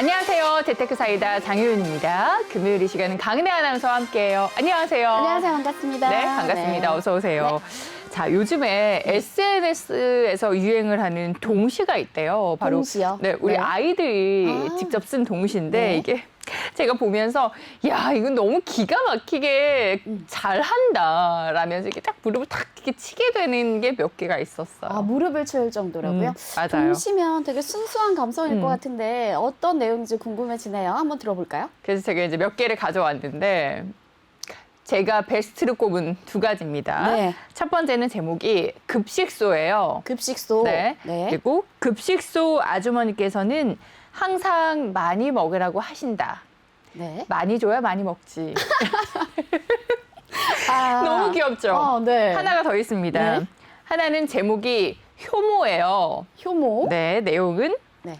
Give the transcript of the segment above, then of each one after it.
안녕하세요. 재테크 사이다 장효윤입니다. 금요일 이 시간은 강은혜 아나운서와 함께해요. 안녕하세요. 안녕하세요. 반갑습니다. 네, 반갑습니다. 네. 어서 오세요. 네. 자, 요즘에 SNS에서 유행을 하는 동시가 있대요. 바로 동시요? 네, 우리 네. 아이들이 직접 쓴 동시인데 네. 이게 제가 보면서 야, 이건 너무 기가 막히게 잘한다 라면서 이렇게 딱 무릎을 탁 이렇게 치게 되는 게 몇 개가 있었어요. 아, 무릎을 칠 정도라고요? 맞아요. 동시면 되게 순수한 감성일 것 같은데 어떤 내용인지 궁금해지네요. 한번 들어볼까요? 그래서 제가 이제 몇 개를 가져왔는데 제가 베스트로 꼽은 두 가지입니다. 네. 첫 번째는 제목이 급식소예요. 급식소. 네. 네. 그리고 급식소 아주머니께서는 항상 많이 먹으라고 하신다. 네. 많이 줘야 많이 먹지. 아, 너무 귀엽죠? 네. 하나가 더 있습니다. 네. 하나는 제목이 효모예요. 효모. 네, 내용은 네.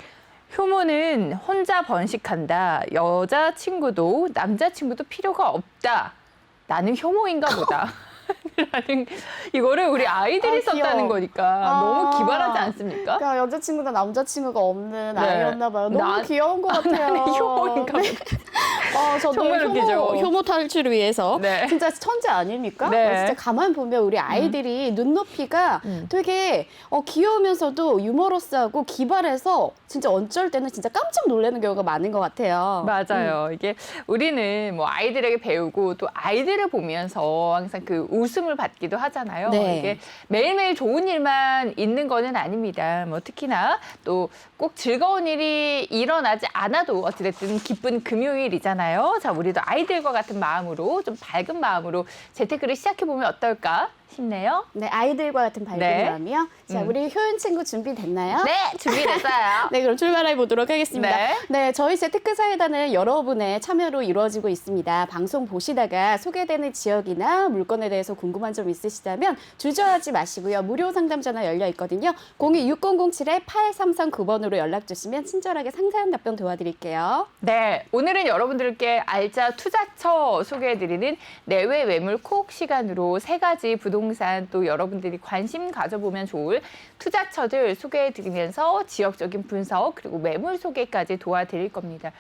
효모는 혼자 번식한다. 여자친구도 남자친구도 필요가 없다. 나는 효모인가 보다. 라는 이거를 우리 아이들이 썼다는 귀여워. 거니까 너무 기발하지 않습니까? 그러니까 여자친구나 남자친구가 없는 네. 아이였나 봐요. 너무 난- 귀여운 것 같아요. 나는 효모인가 보다. 저도 정말 웃기죠. 효모 탈출을 위해서 네. 진짜 천재 아닙니까? 네. 진짜 가만 보면 우리 아이들이 눈높이가 되게 귀여우면서도 유머러스하고 기발해서 진짜 어쩔 때는 진짜 깜짝 놀라는 경우가 많은 것 같아요. 맞아요. 이게 우리는 뭐 아이들에게 배우고 또 아이들을 보면서 항상 그 웃음을 받기도 하잖아요. 네. 이게 매일매일 좋은 일만 있는 거는 아닙니다. 뭐 특히나 또 꼭 즐거운 일이 일어나지 않아도 어찌됐든 기쁜 금요일이잖아요. 자, 우리도 아이들과 같은 마음으로 좀 밝은 마음으로 재테크를 시작해보면 어떨까 싶네요. 네, 아이들과 같은 밝은 네. 마음이요. 자, 우리 효윤 친구 준비됐나요? 네, 준비됐어요. 네, 그럼 출발해 보도록 하겠습니다. 네. 네, 저희 재테크 사이다는 여러분의 참여로 이루어지고 있습니다. 방송 보시다가 소개되는 지역이나 물건에 대해서 궁금한 점 있으시다면 주저하지 마시고요. 무료 상담 전화 열려 있거든요. 02-6007-8339번으로 연락 주시면 친절하게 상세한 답변 도와드릴게요. 네, 오늘은 여러분들께 알짜 투자처 소개해드리는 내외 매물 콕 시간으로 세 가지 부동산 또 여러분들이 관심 가져보면 좋을 투자처들 소개해드리면서 지역적인 분석 그리고 매물 소개까지 도와드릴 겁니다.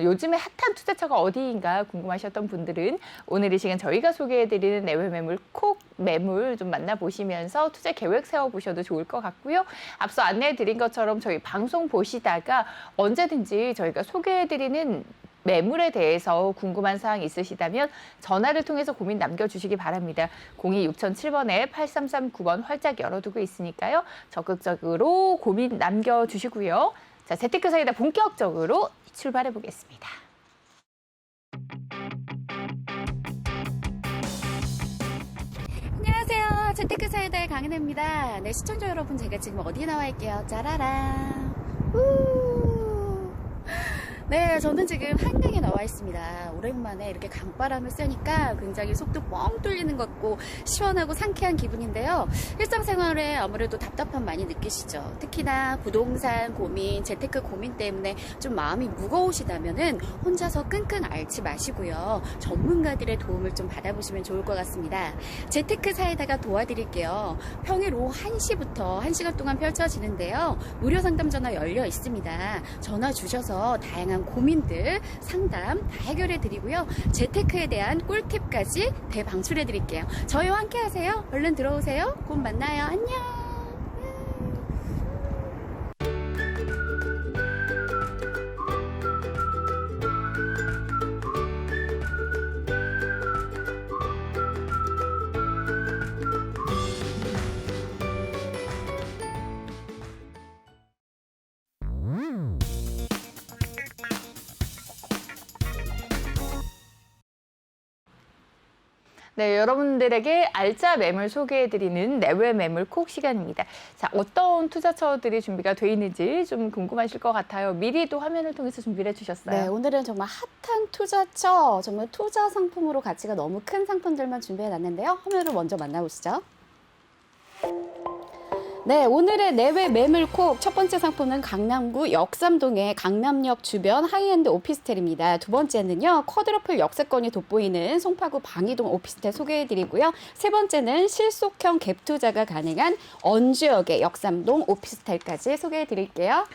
요즘에 핫한 투자처가 어디인가 궁금하셨던 분들은 오늘 이 시간 저희가 소개해드리는 내외 매물 콕 매물 좀 만나보시면서 투자 계획 세워보셔도 좋을 것 같고요. 앞서 안내해드린 것처럼 저희 방송 보시다가 언제든지 저희가 소개해드리는 매물에 대해서 궁금한 사항 있으시다면 전화를 통해서 고민 남겨주시기 바랍니다. 02-6007번에 8339번 활짝 열어두고 있으니까요. 적극적으로 고민 남겨주시고요. 자, 재테크 사이다 본격적으로 출발해 보겠습니다. 안녕하세요. 재테크 사이다의 강은혜입니다. 네, 시청자 여러분, 제가 지금 어디에 나와 있게요? 짜라란. 네, 저는 지금 한강에 나와 있습니다. 오랜만에 이렇게 강바람을 쐬니까 굉장히 속도 뻥 뚫리는 것 같고 시원하고 상쾌한 기분인데요. 일상생활에 아무래도 답답함 많이 느끼시죠? 특히나 부동산 고민, 재테크 고민 때문에 좀 마음이 무거우시다면은 혼자서 끙끙 앓지 마시고요. 전문가들의 도움을 좀 받아보시면 좋을 것 같습니다. 재테크 사이다가 도와드릴게요. 평일 오후 1시부터 1시간 동안 펼쳐지는데요. 무료 상담 전화 열려 있습니다. 전화 주셔서 다양한 고민들, 상담 다 해결해 드리고요. 재테크에 대한 꿀팁까지 대방출해 드릴게요. 저희와 함께 하세요. 얼른 들어오세요. 곧 만나요. 안녕. 네, 여러분들에게 알짜 매물 소개해드리는 내외 매물 콕 시간입니다. 자, 어떤 투자처들이 준비가 돼 있는지 좀 궁금하실 것 같아요. 미리 또 화면을 통해서 준비를 해주셨어요. 네, 오늘은 정말 핫한 투자처, 정말 투자 상품으로 가치가 너무 큰 상품들만 준비해 놨는데요. 화면을 먼저 만나보시죠. 네, 오늘의 내외 매물콕 첫 번째 상품은 강남구 역삼동의 강남역 주변 하이엔드 오피스텔입니다. 두 번째는요, 쿼드러플 역세권이 돋보이는 송파구 방이동 오피스텔 소개해드리고요. 세 번째는 실속형 갭 투자가 가능한 언주역의 역삼동 오피스텔까지 소개해드릴게요.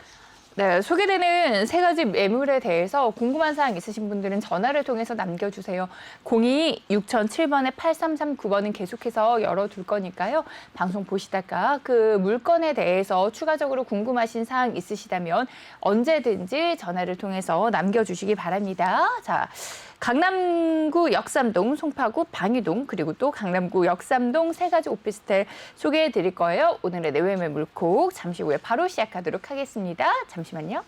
네, 소개되는 세 가지 매물에 대해서 궁금한 사항 있으신 분들은 전화를 통해서 남겨주세요. 02-6007번에 8339번은 계속해서 열어둘 거니까요. 방송 보시다가 그 물건에 대해서 추가적으로 궁금하신 사항 있으시다면 언제든지 전화를 통해서 남겨주시기 바랍니다. 자, 강남구 역삼동, 송파구 방이동, 그리고 또 강남구 역삼동 세 가지 오피스텔 소개해 드릴 거예요. 오늘의 내외 매물콕 잠시 후에 바로 시작하도록 하겠습니다. 잠시만요.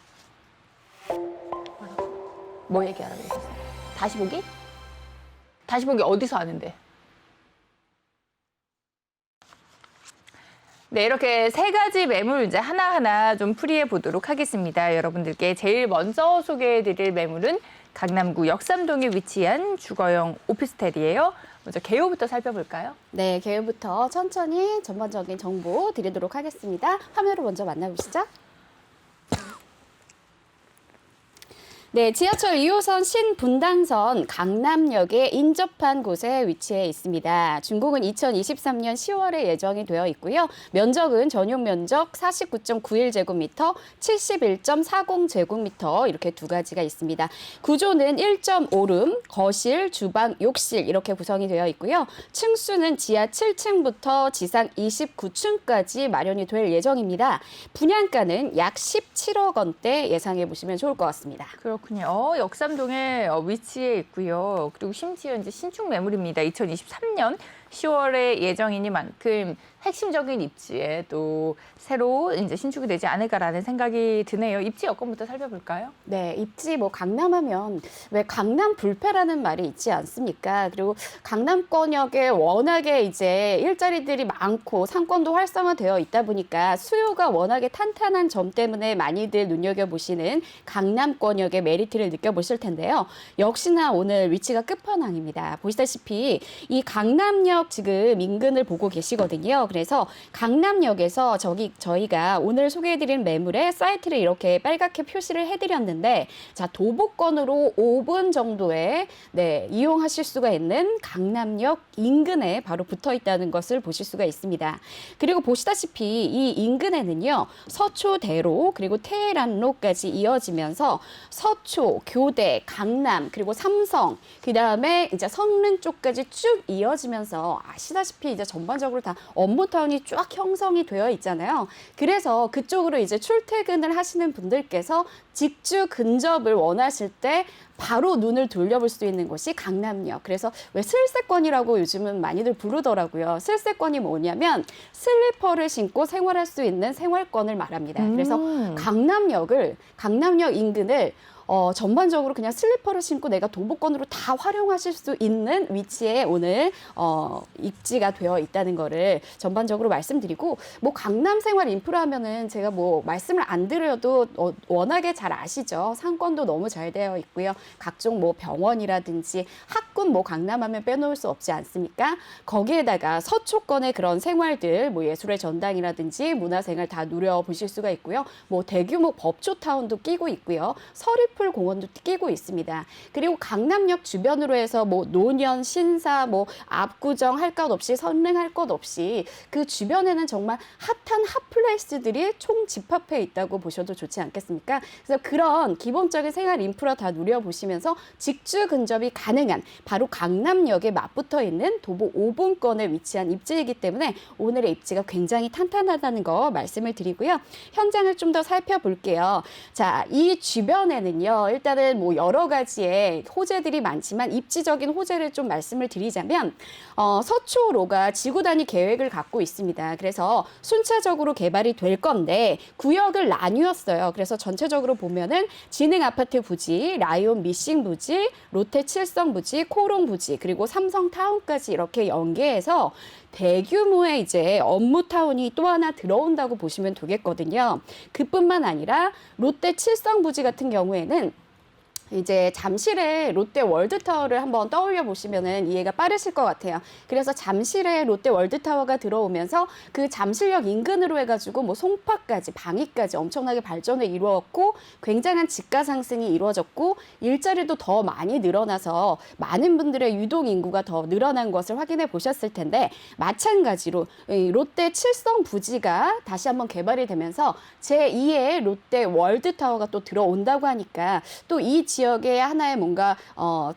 뭐 얘기하라고 했어요? 다시 보기? 다시 보기 어디서 하는데? 네, 이렇게 세 가지 매물 이제 하나하나 좀 풀이해 보도록 하겠습니다. 여러분들께 제일 먼저 소개해 드릴 매물은 강남구 역삼동에 위치한 주거용 오피스텔이에요. 먼저 개요부터 살펴볼까요? 네, 개요부터 천천히 전반적인 정보 드리도록 하겠습니다. 화면으로 먼저 만나보시죠. 네, 지하철 2호선 신분당선 강남역에 인접한 곳에 위치해 있습니다. 준공은 2023년 10월에 예정이 되어 있고요. 면적은 전용 면적 49.91제곱미터, 71.40제곱미터 이렇게 두 가지가 있습니다. 구조는 1.5룸, 거실, 주방, 욕실 이렇게 구성이 되어 있고요. 층수는 지하 7층부터 지상 29층까지 마련이 될 예정입니다. 분양가는 약 17억 원대 예상해 보시면 좋을 것 같습니다. 그렇군요. 역삼동에 위치해 있고요. 그리고 심지어 이제 신축 매물입니다. 2023년 10월에 예정이니만큼 핵심적인 입지에 또 새로 이제 신축이 되지 않을까라는 생각이 드네요. 입지 여건부터 살펴볼까요? 네, 입지 뭐 강남하면 왜 강남 불패라는 말이 있지 않습니까? 그리고 강남권역에 워낙에 이제 일자리들이 많고 상권도 활성화되어 있다 보니까 수요가 워낙에 탄탄한 점 때문에 많이들 눈여겨보시는 강남권역의 메리트를 느껴보실 텐데요. 역시나 오늘 위치가 끝판왕입니다. 보시다시피 이 강남역 지금 인근을 보고 계시거든요. 그래서 강남역에서 저희가 오늘 소개해드린 매물의 사이트를 이렇게 빨갛게 표시를 해드렸는데, 자, 도보권으로 5분 정도에 이용하실 수가 있는 강남역 인근에 바로 붙어 있다는 것을 보실 수가 있습니다. 그리고 보시다시피 이 인근에는요, 서초대로 그리고 테헤란로까지 이어지면서 서초, 교대, 강남, 그리고 삼성, 그 다음에 이제 성능 쪽까지 쭉 이어지면서 아시다시피 이제 전반적으로 다 업무타운이 쫙 형성이 되어 있잖아요. 그래서 그쪽으로 이제 출퇴근을 하시는 분들께서 직주 근접을 원하실 때 바로 눈을 돌려볼 수 있는 곳이 강남역. 그래서 왜 슬세권이라고 요즘은 많이들 부르더라고요. 슬세권이 뭐냐면 슬리퍼를 신고 생활할 수 있는 생활권을 말합니다. 그래서 강남역 인근을 전반적으로 그냥 슬리퍼를 신고 내가 도보권으로 다 활용하실 수 있는 위치에 오늘 입지가 되어 있다는 거를 전반적으로 말씀드리고, 뭐 강남 생활 인프라 하면은 제가 뭐 말씀을 안 드려도 워낙에 잘 아시죠. 상권도 너무 잘 되어 있고요. 각종 뭐 병원이라든지 학군 뭐 강남 하면 빼놓을 수 없지 않습니까? 거기에다가 서초권의 그런 생활들, 뭐 예술의 전당이라든지 문화생활 다 누려보실 수가 있고요. 뭐 대규모 법초타운도 끼고 있고요. 서리풀 공원도 끼고 있습니다. 그리고 강남역 주변으로 해서 뭐 노년, 신사, 뭐 압구정 할 것 없이 선릉할 것 없이 그 주변에는 정말 핫한 핫플레이스들이 총 집합해 있다고 보셔도 좋지 않겠습니까? 그래서 그런 기본적인 생활 인프라 다 누려보시면서 직주 근접이 가능한 바로 강남역에 맞붙어 있는 도보 5분권에 위치한 입지이기 때문에 오늘의 입지가 굉장히 탄탄하다는 거 말씀을 드리고요. 현장을 좀 더 살펴볼게요. 자, 이 주변에는요, 일단은 뭐 여러 가지의 호재들이 많지만 입지적인 호재를 좀 말씀을 드리자면 서초로가 지구 단위 계획을 갖고 있습니다. 그래서 순차적으로 개발이 될 건데 구역을 나뉘었어요. 그래서 전체적으로 보면은 진흥 아파트 부지, 라이온 미싱 부지, 롯데 칠성 부지, 코롱 부지, 그리고 삼성 타운까지 이렇게 연계해서 대규모의 이제 업무타운이 또 하나 들어온다고 보시면 되겠거든요. 그뿐만 아니라 롯데 칠성 부지 같은 경우에는 이제 잠실의 롯데 월드타워를 한번 떠올려 보시면은 이해가 빠르실 것 같아요. 그래서 잠실의 롯데 월드타워가 들어오면서 그 잠실역 인근으로 해가지고 뭐 송파까지 방위까지 엄청나게 발전을 이루었고 굉장한 지가 상승이 이루어졌고 일자리도 더 많이 늘어나서 많은 분들의 유동 인구가 더 늘어난 것을 확인해 보셨을 텐데 마찬가지로 이 롯데 칠성 부지가 다시 한번 개발이 되면서 제2의 롯데 월드타워가 또 들어온다고 하니까 또 이 지역에 하나의 뭔가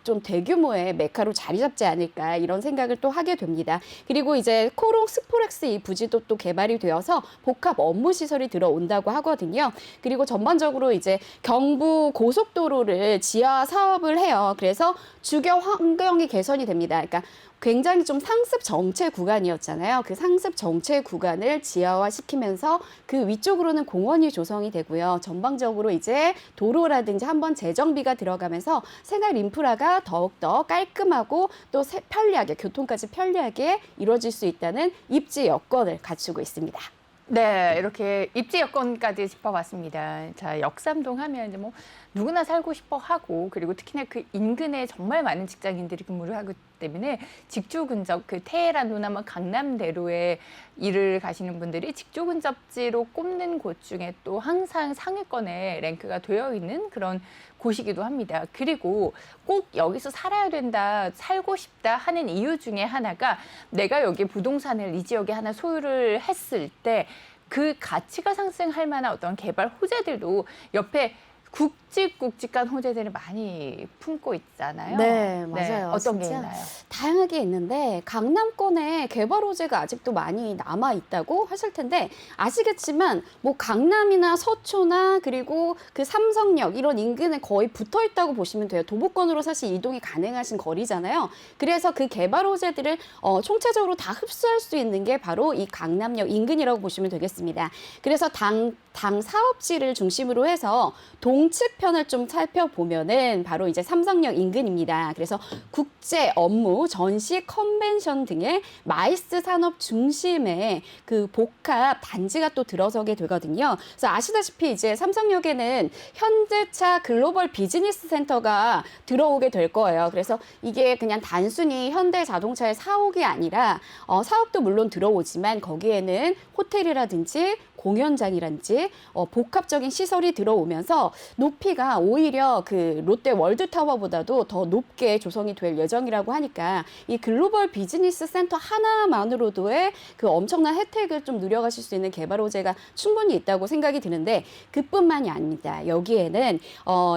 좀 대규모의 메카로 자리 잡지 않을까 이런 생각을 또 하게 됩니다. 그리고 이제 코롱 스포렉스 이 부지도 또 개발이 되어서 복합 업무 시설이 들어온다고 하거든요. 그리고 전반적으로 이제 경부 고속도로를 지하 사업을 해요. 그래서 주거 환경이 개선이 됩니다. 그러니까 굉장히 좀 상습 정체 구간이었잖아요. 그 상습 정체 구간을 지하화 시키면서 그 위쪽으로는 공원이 조성이 되고요. 전방적으로 이제 도로라든지 한번 재정비가 들어가면서 생활 인프라가 더욱더 깔끔하고 또 편리하게 교통까지 편리하게 이루어질 수 있다는 입지 여건을 갖추고 있습니다. 네, 이렇게 입지 여건까지 짚어봤습니다. 자, 역삼동 하면 이제 뭐 누구나 살고 싶어 하고 그리고 특히나 그 인근에 정말 많은 직장인들이 근무를 하기 때문에 직주 근접 그 테헤란로나 뭐 강남대로에 일을 가시는 분들이 직주 근접지로 꼽는 곳 중에 또 항상 상위권에 랭크가 되어 있는 그런 곳이기도 합니다. 그리고 꼭 여기서 살아야 된다, 살고 싶다 하는 이유 중에 하나가 내가 여기 부동산을 이 지역에 하나 소유를 했을 때 그 가치가 상승할 만한 어떤 개발 호재들도 옆에 굵직굵직한 호재들을 많이 품고 있잖아요. 네, 맞아요. 어떤 게 진짜 있나요? 다양하게 있는데 강남권에 개발 호재가 아직도 많이 남아 있다고 하실 텐데 아시겠지만 뭐 강남이나 서초나 그리고 그 삼성역 이런 인근에 거의 붙어 있다고 보시면 돼요. 도보권으로 사실 이동이 가능하신 거리잖아요. 그래서 그 개발 호재들을 총체적으로 다 흡수할 수 있는 게 바로 이 강남역 인근이라고 보시면 되겠습니다. 그래서 당 사업지를 중심으로 해서 동측편을 좀 살펴보면은 바로 이제 삼성역 인근입니다. 그래서 국제 업무, 전시, 컨벤션 등의 마이스 산업 중심의 그 복합 단지가 또 들어서게 되거든요. 그래서 아시다시피 이제 삼성역에는 현대차 글로벌 비즈니스 센터가 들어오게 될 거예요. 그래서 이게 그냥 단순히 현대 자동차의 사옥이 아니라 사옥도 물론 들어오지만 거기에는 호텔이라든지 공연장이란지 복합적인 시설이 들어오면서 높이가 오히려 그 롯데 월드타워보다도 더 높게 조성이 될 예정이라고 하니까 이 글로벌 비즈니스 센터 하나만으로도의 그 엄청난 혜택을 좀 누려가실 수 있는 개발 호재가 충분히 있다고 생각이 드는데 그뿐만이 아닙니다. 여기에는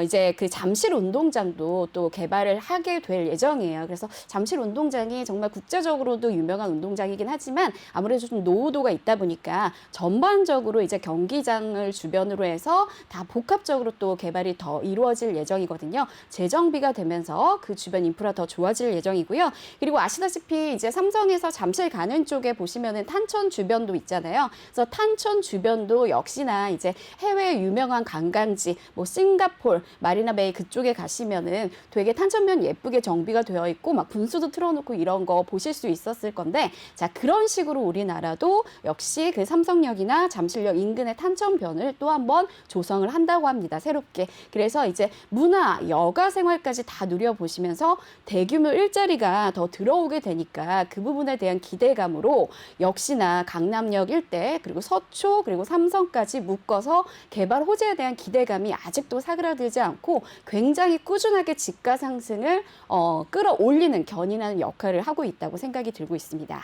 이제 그 잠실 운동장도 또 개발을 하게 될 예정이에요. 그래서 잠실 운동장이 정말 국제적으로도 유명한 운동장이긴 하지만 아무래도 좀 노후도가 있다 보니까 전반적으로 이제 경기장을 주변으로 해서 다 복합적으로 또 개발이 더 이루어질 예정이거든요. 재정비가 되면서 그 주변 인프라 더 좋아질 예정이고요. 그리고 아시다시피 이제 삼성에서 잠실 가는 쪽에 보시면은 탄천 주변도 있잖아요. 그래서 탄천 주변도 역시나 이제 해외 유명한 관광지, 뭐 싱가폴, 마리나베이 그쪽에 가시면은 되게 탄천면 예쁘게 정비가 되어 있고 막 분수도 틀어놓고 이런 거 보실 수 있었을 건데 자 그런 식으로 우리나라도 역시 그 삼성역이나 잠실역 인근의 탄천변을 또 한번 조성을 한다고 합니다. 새롭게. 그래서 이제 문화, 여가 생활까지 다 누려보시면서 대규모 일자리가 더 들어오게 되니까 그 부분에 대한 기대감으로 역시나 강남역 일대 그리고 서초 그리고 삼성까지 묶어서 개발 호재에 대한 기대감이 아직도 사그라들지 않고 굉장히 꾸준하게 지가 상승을 끌어올리는 견인하는 역할을 하고 있다고 생각이 들고 있습니다.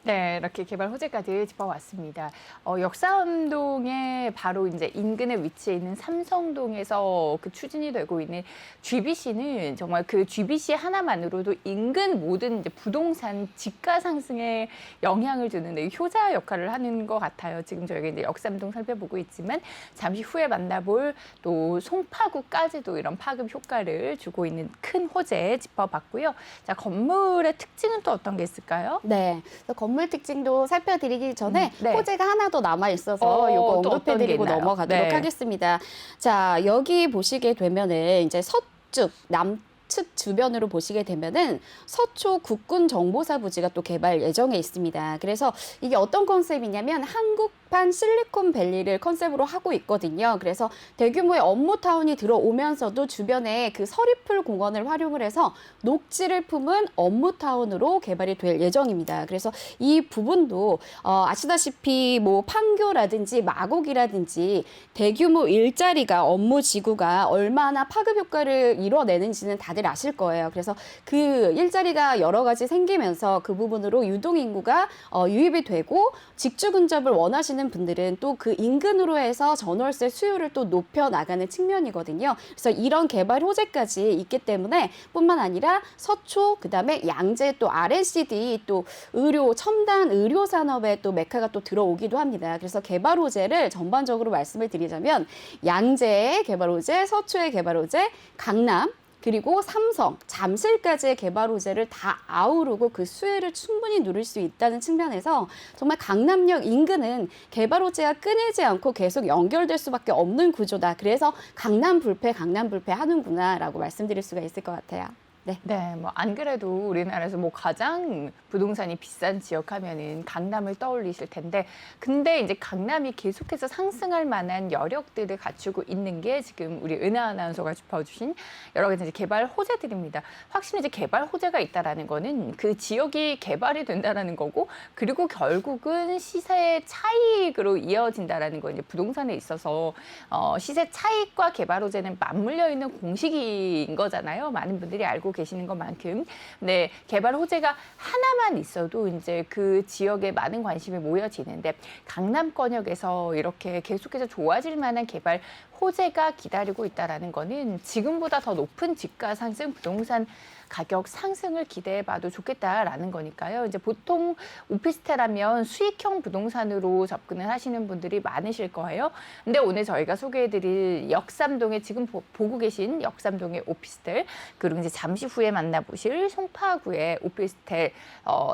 네, 이렇게 개발 호재까지 짚어왔습니다. 역삼동에 바로 이제 인근에 위치해 있는 삼성동에서 그 추진이 되고 있는 GBC는 정말 그 GBC 하나만으로도 인근 모든 이제 부동산 지가 상승에 영향을 주는 효자 역할을 하는 것 같아요. 지금 저희가 이제 역삼동 살펴보고 있지만 잠시 후에 만나볼 또 송파구까지도 이런 파급 효과를 주고 있는 큰 호재 짚어봤고요. 자, 건물의 특징은 또 어떤 게 있을까요? 네, 건물 특징도 살펴드리기 전에 네. 호재가 하나 더 남아 있어서 이거 또 어떤 언급해드리고 게 있나요? 넘어가도록 네. 하겠습니다. 자, 여기 보시게 되면은 이제 서쪽 남측 주변으로 보시게 되면은 서초 국군 정보사 부지가 또 개발 예정에 있습니다. 그래서 이게 어떤 컨셉이냐면 한국 자판 실리콘밸리를 컨셉으로 하고 있거든요. 그래서 대규모의 업무타운이 들어오면서도 주변에 그 서리풀 공원을 활용을 해서 녹지를 품은 업무타운으로 개발이 될 예정입니다. 그래서 이 부분도 아시다시피 뭐 판교라든지 마곡이라든지 대규모 일자리가 업무 지구가 얼마나 파급 효과를 이뤄내는지는 다들 아실 거예요. 그래서 그 일자리가 여러 가지 생기면서 그 부분으로 유동인구가 유입이 되고 직주 근접을 원하시는 분들은 또 그 인근으로 해서 전월세 수요를 또 높여 나가는 측면이거든요. 그래서 이런 개발 호재까지 있기 때문에 뿐만 아니라 서초, 그다음에 양재 또 R&CD 또 의료 첨단 의료 산업에 또 메카가 또 들어오기도 합니다. 그래서 개발 호재를 전반적으로 말씀을 드리자면 양재의 개발 호재, 서초의 개발 호재, 강남 그리고 삼성, 잠실까지의 개발 호재를 다 아우르고 그 수혜를 충분히 누릴 수 있다는 측면에서 정말 강남역 인근은 개발 호재가 끊이지 않고 계속 연결될 수밖에 없는 구조다. 그래서 강남 불패 하는구나라고 말씀드릴 수가 있을 것 같아요. 네. 네, 뭐 안 그래도 우리나라에서 뭐 가장 부동산이 비싼 지역 하면은 강남을 떠올리실 텐데, 근데 이제 강남이 계속해서 상승할 만한 여력들을 갖추고 있는 게 지금 우리 은하 아나운서가 짚어주신 여러 가지 이제 개발 호재들입니다. 확실히 이제 개발 호재가 있다라는 거는 그 지역이 개발이 된다라는 거고, 그리고 결국은 시세 차익으로 이어진다라는 거. 이제 부동산에 있어서 시세 차익과 개발 호재는 맞물려 있는 공식인 거잖아요. 많은 분들이 알고 계시는 것만큼. 네, 개발 호재가 하나만 있어도 이제 그 지역에 많은 관심이 모여지는데, 강남권역에서 이렇게 계속해서 좋아질 만한 개발 호재가 기다리고 있다라는 거는 지금보다 더 높은 집가 상승, 부동산 가격 상승을 기대해봐도 좋겠다라는 거니까요. 이제 보통 오피스텔하면 수익형 부동산으로 접근을 하시는 분들이 많으실 거예요. 근데 오늘 저희가 소개해드릴 역삼동에 지금 보고 계신 역삼동의 오피스텔, 그리고 이제 잠시 후에 만나보실 송파구의 오피스텔,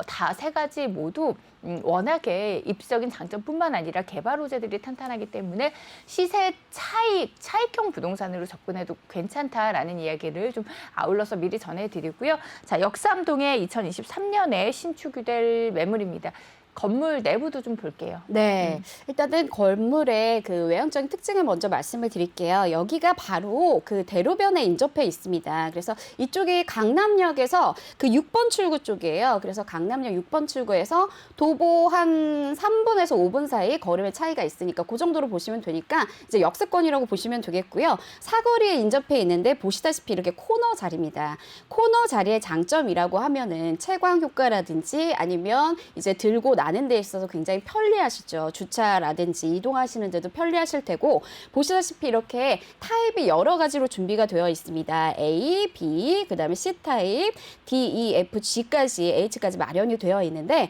다 세 가지 모두 워낙에 입지적인 장점뿐만 아니라 개발 호재들이 탄탄하기 때문에 시세 차익형 부동산으로 접근해도 괜찮다라는 이야기를 좀 아울러서 미리 전해드리고요. 자, 역삼동의 2023년에 신축될 매물입니다. 건물 내부도 좀 볼게요. 네, 일단은 건물의 그 외형적인 특징을 먼저 말씀을 드릴게요. 여기가 바로 그 대로변에 인접해 있습니다. 그래서 이쪽이 강남역에서 그 6번 출구 쪽이에요. 그래서 강남역 6번 출구에서 도보 한 3분에서 5분 사이 걸음의 차이가 있으니까 그 정도로 보시면 되니까 이제 역세권이라고 보시면 되겠고요. 사거리에 인접해 있는데 보시다시피 이렇게 코너 자리입니다. 코너 자리의 장점이라고 하면은 채광 효과라든지 아니면 이제 들고 나는 데 있어서 굉장히 편리하시죠. 주차라든지 이동하시는 데도 편리하실 테고, 보시다시피 이렇게 타입이 여러 가지로 준비가 되어 있습니다. A, B, 그다음에 C 타입, D, E, F, G까지, H까지 마련이 되어 있는데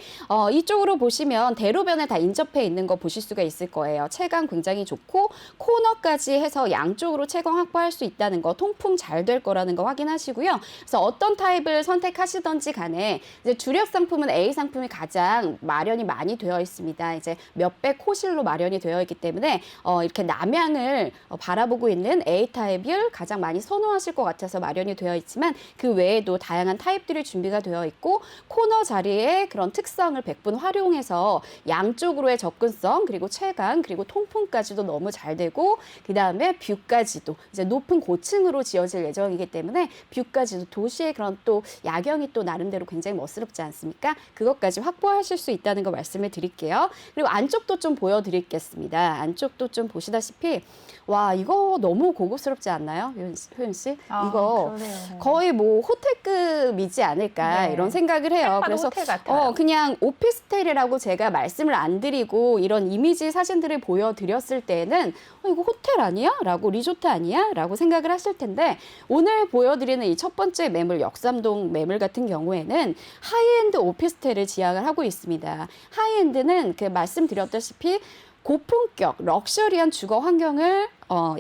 이쪽으로 보시면 대로변에 다 인접해 있는 거 보실 수가 있을 거예요. 채광 굉장히 좋고 코너까지 해서 양쪽으로 채광 확보할 수 있다는 거, 통풍 잘 될 거라는 거 확인하시고요. 그래서 어떤 타입을 선택하시던지 간에 이제 주력 상품은 A 상품이 가장 마련이 많이 되어 있습니다. 이제 몇백 호실로 마련이 되어 있기 때문에 이렇게 남향을 바라보고 있는 A 타입을 가장 많이 선호하실 것 같아서 마련이 되어 있지만, 그 외에도 다양한 타입들이 준비가 되어 있고 코너 자리의 그런 특성을 100분 활용해서 양쪽으로의 접근성, 그리고 채광, 그리고 통풍까지도 너무 잘 되고, 그 다음에 뷰까지도 이제 높은 고층으로 지어질 예정이기 때문에 뷰까지도 도시의 그런 또 야경이 또 나름대로 굉장히 멋스럽지 않습니까? 그것까지 확보하실 수 있다는 거 말씀을 드릴게요. 그리고 안쪽도 좀 보여드리겠습니다. 안쪽도 좀 보시다시피 와, 이거 너무 고급스럽지 않나요, 효윤 씨? 이거 그러네요. 거의 뭐 호텔급이지 않을까 네. 이런 생각을 해요. 그래서 호텔 같아요. 그냥 오피스텔이라고 제가 말씀을 안 드리고 이런 이미지 사진들을 보여드렸을 때는 이거 호텔 아니야? 라고 리조트 아니야? 라고 생각을 하실 텐데, 오늘 보여드리는 이 첫 번째 매물 역삼동 매물 같은 경우에는 하이엔드 오피스텔을 지향을 하고 있습니다. 하이엔드는 그 말씀드렸다시피 고품격, 럭셔리한 주거 환경을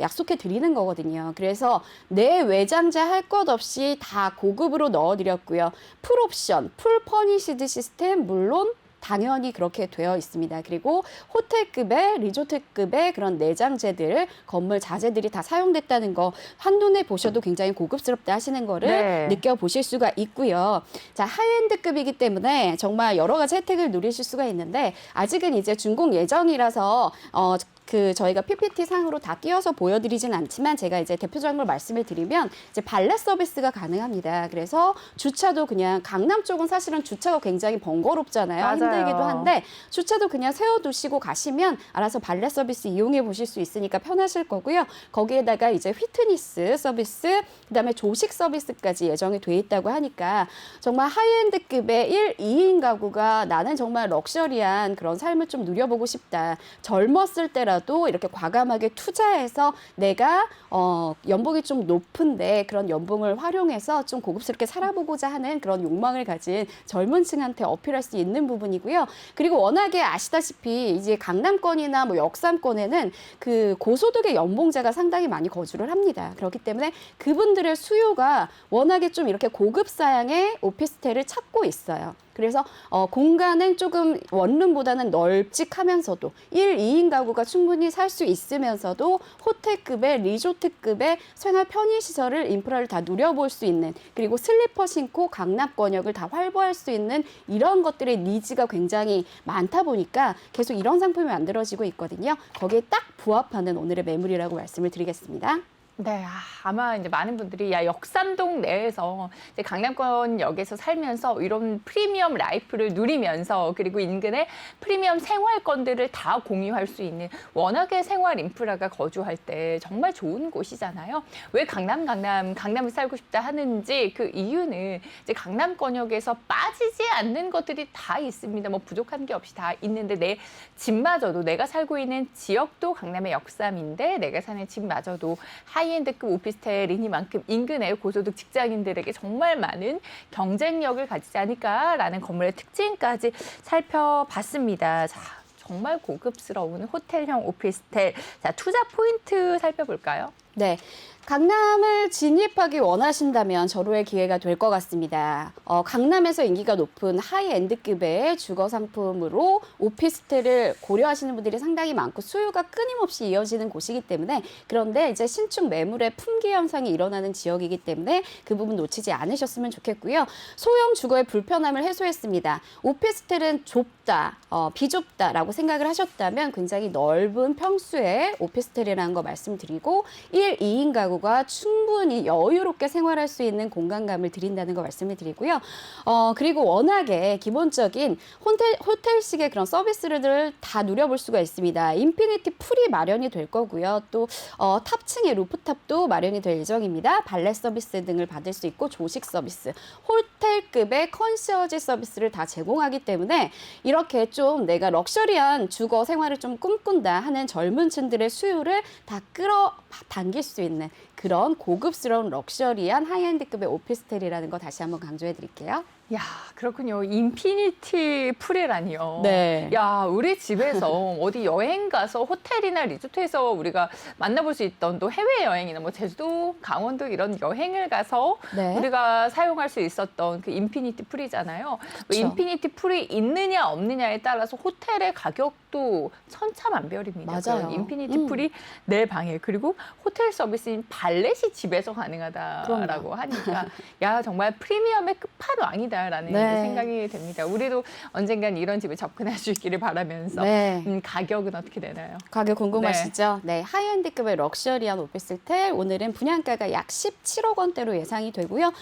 약속해 드리는 거거든요. 그래서 내 외장재 할 것 없이 다 고급으로 넣어드렸고요. 풀옵션, 풀 퍼니시드 시스템 물론 당연히 그렇게 되어 있습니다. 그리고 호텔급의 리조트급의 그런 내장재들, 건물 자재들이 다 사용됐다는 거 한눈에 보셔도 굉장히 고급스럽다 하시는 거를 네. 느껴보실 수가 있고요. 자, 하이엔드급이기 때문에 정말 여러 가지 혜택을 누리실 수가 있는데 아직은 이제 준공 예정이라서 저희가 PPT 상으로 다 띄워서 보여드리진 않지만 제가 이제 대표적인 걸 말씀을 드리면 이제 발렛 서비스가 가능합니다. 그래서 주차도 그냥 강남 쪽은 사실은 주차가 굉장히 번거롭잖아요. 맞아요. 힘들기도 한데 주차도 그냥 세워두시고 가시면 알아서 발렛 서비스 이용해 보실 수 있으니까 편하실 거고요. 거기에다가 이제 휘트니스 서비스, 그다음에 조식 서비스까지 예정이 돼 있다고 하니까 정말 하이엔드급의 1, 2인 가구가 나는 정말 럭셔리한 그런 삶을 좀 누려보고 싶다. 젊었을 때라도 이렇게 과감하게 투자해서 내가 연봉이 좀 높은데 그런 연봉을 활용해서 좀 고급스럽게 살아보고자 하는 그런 욕망을 가진 젊은 층한테 어필할 수 있는 부분이고요. 그리고 워낙에 아시다시피 이제 강남권이나 뭐 역삼권에는 그 고소득의 연봉자가 상당히 많이 거주를 합니다. 그렇기 때문에 그분들의 수요가 워낙에 좀 이렇게 고급 사양의 오피스텔을 찾고 있어요. 그래서 공간은 조금 원룸보다는 널찍하면서도 1, 2인 가구가 충분히 살 수 있으면서도 호텔급의 리조트급의 생활 편의시설을 인프라를 다 누려볼 수 있는, 그리고 슬리퍼 신고 강남권역을 다 활보할 수 있는 이런 것들의 니즈가 굉장히 많다 보니까 계속 이런 상품이 만들어지고 있거든요. 거기에 딱 부합하는 오늘의 매물이라고 말씀을 드리겠습니다. 네, 아마 이제 많은 분들이 역삼동 내에서 이제 강남권역에서 살면서 이런 프리미엄 라이프를 누리면서 그리고 인근에 프리미엄 생활권들을 다 공유할 수 있는, 워낙에 생활 인프라가 거주할 때 정말 좋은 곳이잖아요. 왜 강남을 살고 싶다 하는지 그 이유는 이제 강남권역에서 빠지지 않는 것들이 다 있습니다. 뭐 부족한 게 없이 다 있는데 내 집마저도, 내가 살고 있는 지역도 강남의 역삼인데 내가 사는 집마저도 하이엔드급 오피스텔이니만큼 인근의 고소득 직장인들에게 정말 많은 경쟁력을 가지지 않을까라는 건물의 특징까지 살펴봤습니다. 자, 정말 고급스러운 호텔형 오피스텔. 자, 투자 포인트 살펴볼까요? 네. 강남을 진입하기 원하신다면 절호의 기회가 될 것 같습니다. 강남에서 인기가 높은 하이엔드급의 주거 상품으로 오피스텔을 고려하시는 분들이 상당히 많고 수요가 끊임없이 이어지는 곳이기 때문에, 그런데 이제 신축 매물의 품귀 현상이 일어나는 지역이기 때문에 그 부분 놓치지 않으셨으면 좋겠고요. 소형 주거의 불편함을 해소했습니다. 오피스텔은 좁다, 비좁다라고 생각을 하셨다면 굉장히 넓은 평수의 오피스텔이라는 거 말씀드리고 1, 2인 가구 가 충분히 여유롭게 생활할 수 있는 공간감을 드린다는 거 말씀을 드리고요. 그리고 워낙에 기본적인 호텔식의 그런 서비스를 다 누려볼 수가 있습니다. 인피니티 풀이 마련이 될 거고요. 또 탑층의 루프탑도 마련이 될 예정입니다. 발렛 서비스 등을 받을 수 있고 조식 서비스, 호텔급의 컨시어지 서비스를 다 제공하기 때문에 이렇게 좀 내가 럭셔리한 주거 생활을 좀 꿈꾼다 하는 젊은 층들의 수요를 다 끌어당길 수 있는 그런 고급스러운 럭셔리한 하이엔드급의 오피스텔이라는 거 다시 한번 강조해 드릴게요. 야, 그렇군요. 인피니티 풀이라니요. 네. 야, 우리 집에서 어디 여행 가서 호텔이나 리조트에서 우리가 만나볼 수 있던 또 해외 여행이나 뭐 제주도, 강원도 이런 여행을 가서 네. 우리가 사용할 수 있었던 그 인피니티 풀이잖아요. 그 인피니티 풀이 있느냐 없느냐에 따라서 호텔의 가격도 천차만별입니다. 맞아요. 그런 인피니티 풀이 내 방에, 그리고 호텔 서비스인 발렛이 집에서 가능하다라고 하니까 야, 정말 프리미엄의 끝판왕이다. 라는 네. 생각이 됩니다. 우리도 언젠간 이런 집에 접근할 수 있기를 바라면서 네. 가격은 어떻게 되나요? 가격 궁금하시죠? 네, 하이엔드급의 럭셔리한 오피스텔, 오늘은 분양가가 약 17억 원대로 예상이 되고요.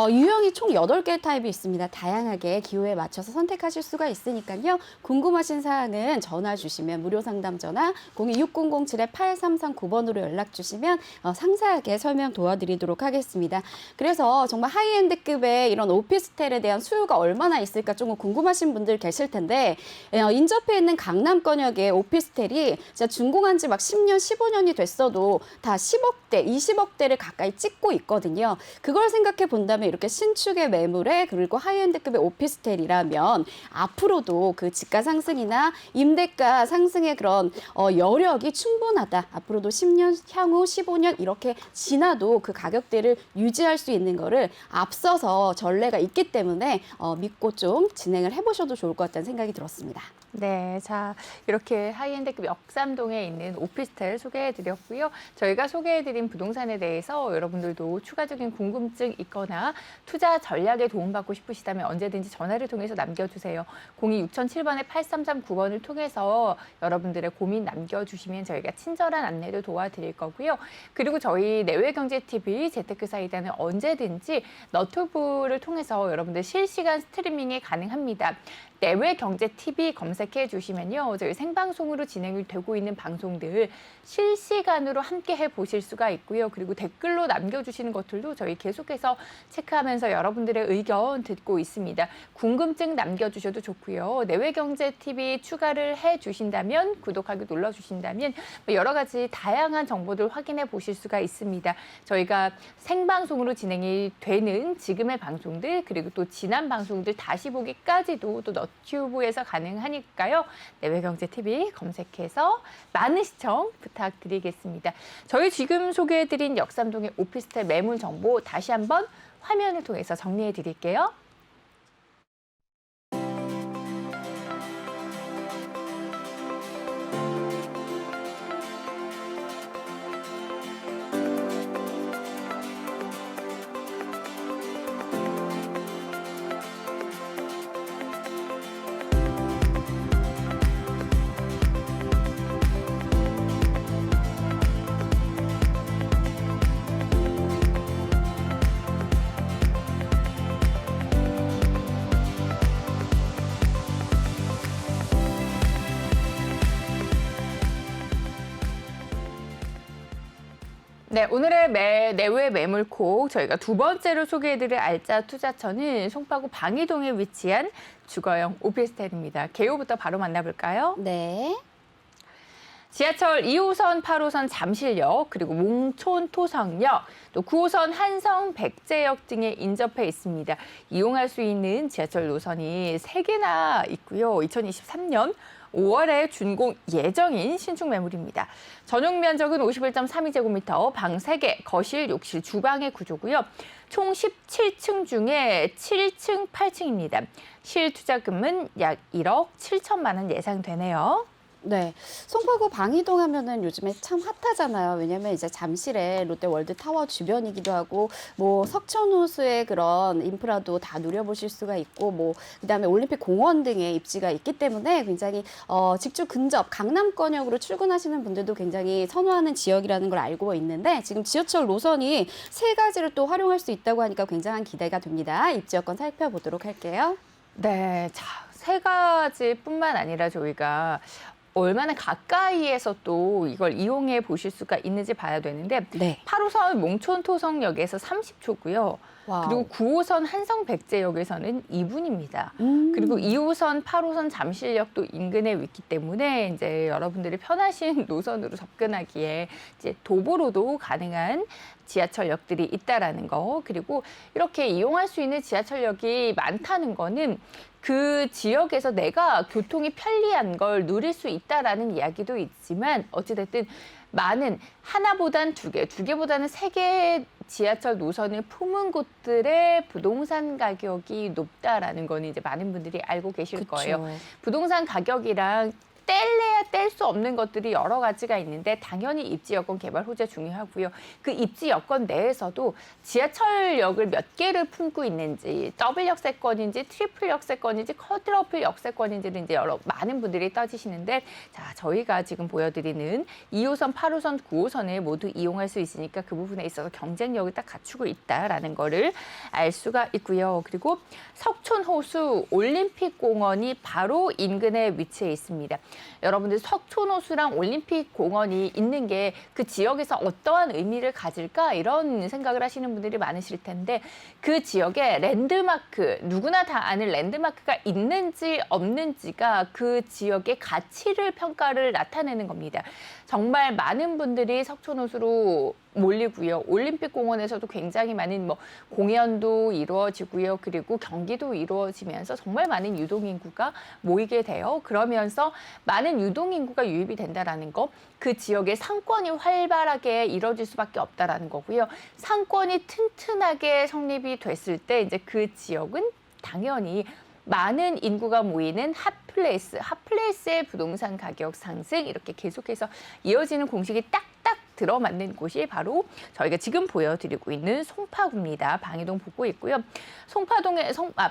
유형이 총 8개의 타입이 있습니다. 다양하게 기호에 맞춰서 선택하실 수가 있으니까요. 궁금하신 사항은 전화 주시면 무료 상담 전화 026007-8339번으로 연락 주시면 상세하게 설명 도와드리도록 하겠습니다. 그래서 정말 하이엔드급의 이런 오피스텔에 대한 수요가 얼마나 있을까 조금 궁금하신 분들 계실 텐데, 인접해 있는 강남권역의 오피스텔이 진짜 준공한 지 막 10년, 15년이 됐어도 다 10억대, 20억대를 가까이 찍고 있거든요. 그걸 생각해 본다면 이렇게 신축의 매물에 그리고 하이엔드급의 오피스텔이라면 앞으로도 그 집가 상승이나 임대가 상승의 그런 여력이 충분하다. 앞으로도 10년 향후 15년 이렇게 지나도 그 가격대를 유지할 수 있는 거를 앞서서 전례가 있기 때문에 때문에 믿고 좀 진행을 해보셔도 좋을 것 같다는 생각이 들었습니다. 네, 자 이렇게 하이엔드급 역삼동에 있는 오피스텔 소개해드렸고요. 저희가 소개해드린 부동산에 대해서 여러분들도 추가적인 궁금증 있거나 투자 전략에 도움받고 싶으시다면 언제든지 전화를 통해서 남겨주세요. 02-6007번에 8339번을 통해서 여러분들의 고민 남겨주시면 저희가 친절한 안내도 도와드릴 거고요. 그리고 저희 내외경제TV 재테크사이다는 언제든지 너튜브를 통해서 여러분들 실시간 스트리밍이 가능합니다. 내외경제TV 검색해 주시면요. 저희 생방송으로 진행이 되고 있는 방송들 실시간으로 함께 해보실 수가 있고요. 그리고 댓글로 남겨주시는 것들도 저희 계속해서 체크하면서 여러분들의 의견 듣고 있습니다. 궁금증 남겨주셔도 좋고요. 내외경제TV 추가를 해주신다면, 구독하기 눌러주신다면 여러 가지 다양한 정보들 확인해 보실 수가 있습니다. 저희가 생방송으로 진행이 되는 지금의 방송들, 그리고 또 지난 방송들 다시 보기까지도 또 너튜브에서 가능하니까요. 내외경제TV 검색해서 많은 시청 부탁드리겠습니다. 저희 지금 소개해드린 역삼동의 오피스텔 매물 정보 다시 한번 화면을 통해서 정리해 드릴게요. 네, 오늘의 내외 매물콕 저희가 두 번째로 소개해드릴 알짜 투자처는 송파구 방이동에 위치한 주거용 오피스텔입니다. 개요부터 바로 만나볼까요? 네. 지하철 2호선, 8호선 잠실역, 그리고 몽촌 토성역, 또 9호선 한성 백제역 등에 인접해 있습니다. 이용할 수 있는 지하철 노선이 3개나 있고요. 2023년 5월에 준공 예정인 신축 매물입니다. 전용 면적은 51.32제곱미터, 방 3개, 거실, 욕실, 주방의 구조고요. 총 17층 중에 7층, 8층입니다. 실투자금은 약 1억 7천만 원 예상되네요. 네, 송파구 방이동 하면은 요즘에 참 핫하잖아요. 왜냐면 이제 잠실에 롯데월드타워 주변이기도 하고, 뭐 석촌호수의 그런 인프라도 다 누려보실 수가 있고, 뭐 그다음에 올림픽 공원 등의 입지가 있기 때문에 굉장히 직주 근접 강남권역으로 출근하시는 분들도 굉장히 선호하는 지역이라는 걸 알고 있는데, 지금 지하철 노선이 3가지를 또 활용할 수 있다고 하니까 굉장한 기대가 됩니다. 입지 여건 살펴보도록 할게요. 네, 자, 3가지뿐만 아니라 저희가 얼마나 가까이에서 또 이걸 이용해 보실 수가 있는지 봐야 되는데, 네. 8호선 몽촌토성역에서 30초고요. 와우. 그리고 9호선 한성백제역에서는 2분입니다. 그리고 2호선, 8호선 잠실역도 인근에 있기 때문에 이제 여러분들이 편하신 노선으로 접근하기에 이제 도보로도 가능한 지하철역들이 있다라는 거. 그리고 이렇게 이용할 수 있는 지하철역이 많다는 거는 그 지역에서 내가 교통이 편리한 걸 누릴 수 있다라는 이야기도 있지만, 어찌됐든 많은 하나보단 2개, 2개보다는 3개의 지하철 노선을 품은 곳들의 부동산 가격이 높다라는 거는 이제 많은 분들이 알고 계실 그쵸. 거예요. 부동산 가격이랑 뗄래야 뗄 수 없는 것들이 여러 가지가 있는데, 당연히 입지 여건 개발 호재 중요하고요. 그 입지 여건 내에서도 지하철역을 몇 개를 품고 있는지, 더블 역세권인지 트리플 역세권인지 쿼드러플 역세권인지를 이제 많은 분들이 따지시는데, 자, 저희가 지금 보여드리는 2호선, 8호선, 9호선을 모두 이용할 수 있으니까 그 부분에 있어서 경쟁력을 딱 갖추고 있다라는 거를 알 수가 있고요. 그리고 석촌호수 올림픽공원이 바로 인근에 위치해 있습니다. 여러분들 석촌호수랑 올림픽공원이 있는 게 그 지역에서 어떠한 의미를 가질까, 이런 생각을 하시는 분들이 많으실 텐데, 그 지역에 랜드마크, 누구나 다 아는 랜드마크가 있는지 없는지가 그 지역의 가치를 평가를 나타내는 겁니다. 정말 많은 분들이 석촌호수로 몰리고요. 올림픽공원에서도 굉장히 많은 공연도 이루어지고요. 그리고 경기도 이루어지면서 정말 많은 유동인구가 모이게 돼요. 그러면서 많은 유동인구가 유입이 된다라는 거, 그 지역의 상권이 활발하게 이루어질 수밖에 없다라는 거고요. 상권이 튼튼하게 성립이 됐을 때 이제 그 지역은 당연히 많은 인구가 모이는 핫플레이스의 부동산 가격 상승 이렇게 계속해서 이어지는 공식이 딱딱 들어맞는 곳이 바로 저희가 지금 보여드리고 있는 송파구입니다. 방이동 보고 있고요.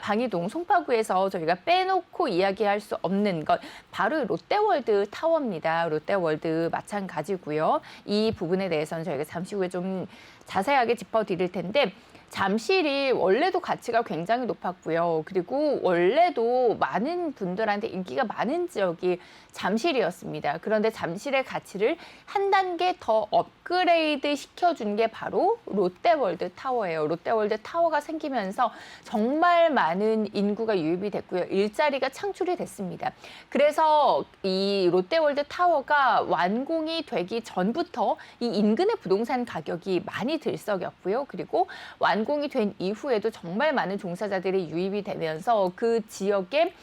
방이동 송파구에서 저희가 빼놓고 이야기할 수 없는 것 바로 롯데월드 타워입니다. 롯데월드 마찬가지고요. 이 부분에 대해서는 저희가 잠시 후에 좀 자세하게 짚어드릴 텐데 잠실이 원래도 가치가 굉장히 높았고요. 그리고 원래도 많은 분들한테 인기가 많은 지역이 잠실이었습니다. 그런데 잠실의 가치를 한 단계 더 업그레이드 시켜준 게 바로 롯데월드 타워예요. 롯데월드 타워가 생기면서 정말 많은 인구가 유입이 됐고요. 일자리가 창출이 됐습니다. 그래서 이 롯데월드 타워가 완공이 되기 전부터 이 인근의 부동산 가격이 많이 들썩였고요. 그리고 완공이 된 이후에도 정말 많은 종사자들이 유입이 되면서 그 지역의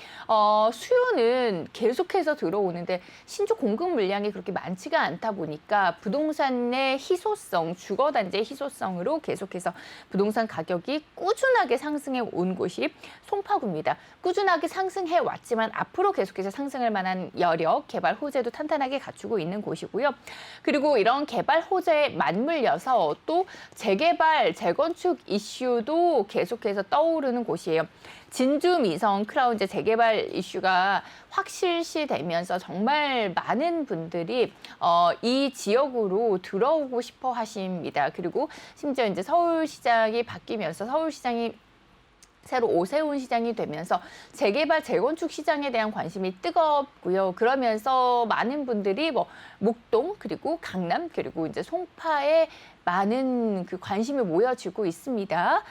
수요는 계속해서 들어오는데 신축 공급 물량이 그렇게 많지가 않다 보니까 부동산의 희소성, 주거단지의 희소성으로 계속해서 부동산 가격이 꾸준하게 상승해 온 곳이 송파구입니다. 꾸준하게 상승해 왔지만 앞으로 계속해서 상승할 만한 여력, 개발 호재도 탄탄하게 갖추고 있는 곳이고요. 그리고 이런 개발 호재에 맞물려서 또 재개발, 재건축 이슈도 계속해서 떠오르는 곳이에요. 진주 미성 크라운즈 재개발 이슈가 확실시되면서 정말 많은 분들이 이 지역으로 들어오고 싶어 하십니다. 그리고 심지어 이제 서울시장이 바뀌면서 서울시장이 새로 오세훈 시장이 되면서 재개발, 재건축 시장에 대한 관심이 뜨겁고요. 그러면서 많은 분들이 뭐 목동 그리고 강남 그리고 이제 송파에 많은 그 관심이 모여지고 있습니다.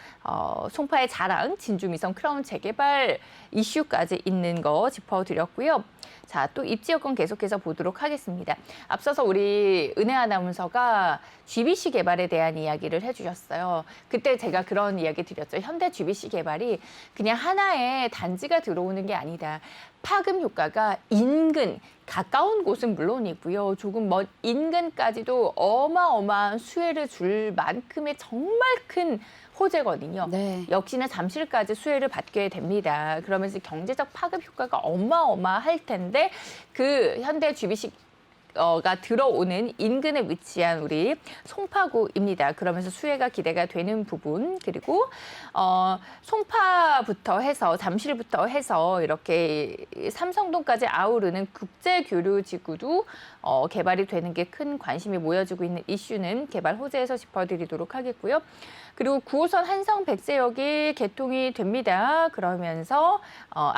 송파의 자랑, 진주미성 크라운 재개발 이슈까지 있는 거 짚어드렸고요. 자, 또 입지여건 계속해서 보도록 하겠습니다. 앞서서 우리 은혜 아나운서가 GBC 개발에 대한 이야기를 해주셨어요. 그때 제가 그런 이야기 드렸죠. 현대 GBC 개발이 그냥 하나의 단지가 들어오는 게 아니다. 파급 효과가 인근, 가까운 곳은 물론이고요. 조금 먼 인근까지도 어마어마한 수혜를 줄 만큼의 정말 큰 호재거든요. 네. 역시나 잠실까지 수혜를 받게 됩니다. 그러면서 경제적 파급 효과가 어마어마할 텐데 그 현대 GBC 가 들어오는 인근에 위치한 우리 송파구입니다. 그러면서 수혜가 기대가 되는 부분 그리고 송파부터 해서 잠실부터 해서 이렇게 삼성동까지 아우르는 국제교류지구도 개발이 되는 게 큰 관심이 모여지고 있는 이슈는 개발 호재에서 짚어드리도록 하겠고요. 그리고 9호선 한성 백제역이 개통이 됩니다. 그러면서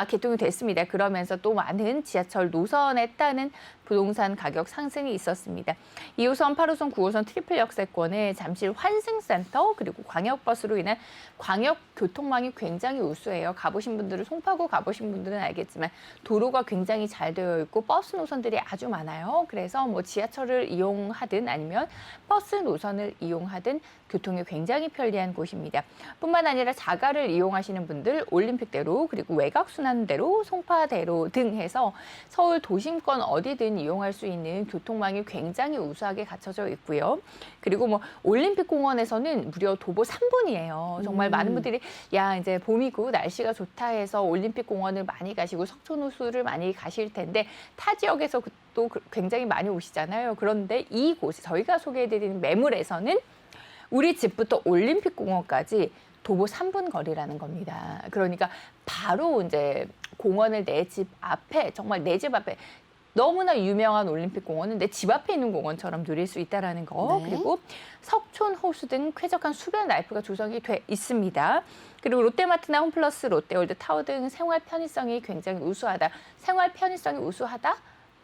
개통이 됐습니다. 그러면서 또 많은 지하철 노선에 따른 부동산 가격 상승이 있었습니다. 2호선, 8호선, 9호선 트리플 역세권에 잠실 환승센터 그리고 광역버스로 인한 광역 교통망이 굉장히 우수해요. 가보신 분들은 송파구 가보신 분들은 알겠지만 도로가 굉장히 잘 되어 있고 버스 노선들이 아주 많아요. 그래서 뭐 지하철을 이용하든 아니면 버스 노선을 이용하든 교통이 굉장히 편리한 곳입니다. 뿐만 아니라 자가를 이용하시는 분들 올림픽대로 그리고 외곽순환대로 송파대로 등 해서 서울 도심권 어디든 이용할 수 있는 교통망이 굉장히 우수하게 갖춰져 있고요. 그리고 뭐 올림픽공원에서는 무려 도보 3분이에요. 정말 많은 분들이 야 이제 봄이고 날씨가 좋다 해서 올림픽공원을 많이 가시고 석촌호수를 많이 가실 텐데 타 지역에서 또 굉장히 많이 오시잖아요. 그런데 이곳에 저희가 소개해드리는 매물에서는 우리 집부터 올림픽공원까지 도보 3분 거리라는 겁니다. 그러니까 바로 이제 공원을 내 집 앞에 정말 내 집 앞에 너무나 유명한 올림픽공원은 내 집 앞에 있는 공원처럼 누릴 수 있다는 거. 네. 그리고 석촌 호수 등 쾌적한 수변 라이프가 조성이 돼 있습니다. 그리고 롯데마트나 홈플러스, 롯데월드 타워 등 생활 편의성이 굉장히 우수하다. 생활 편의성이 우수하다?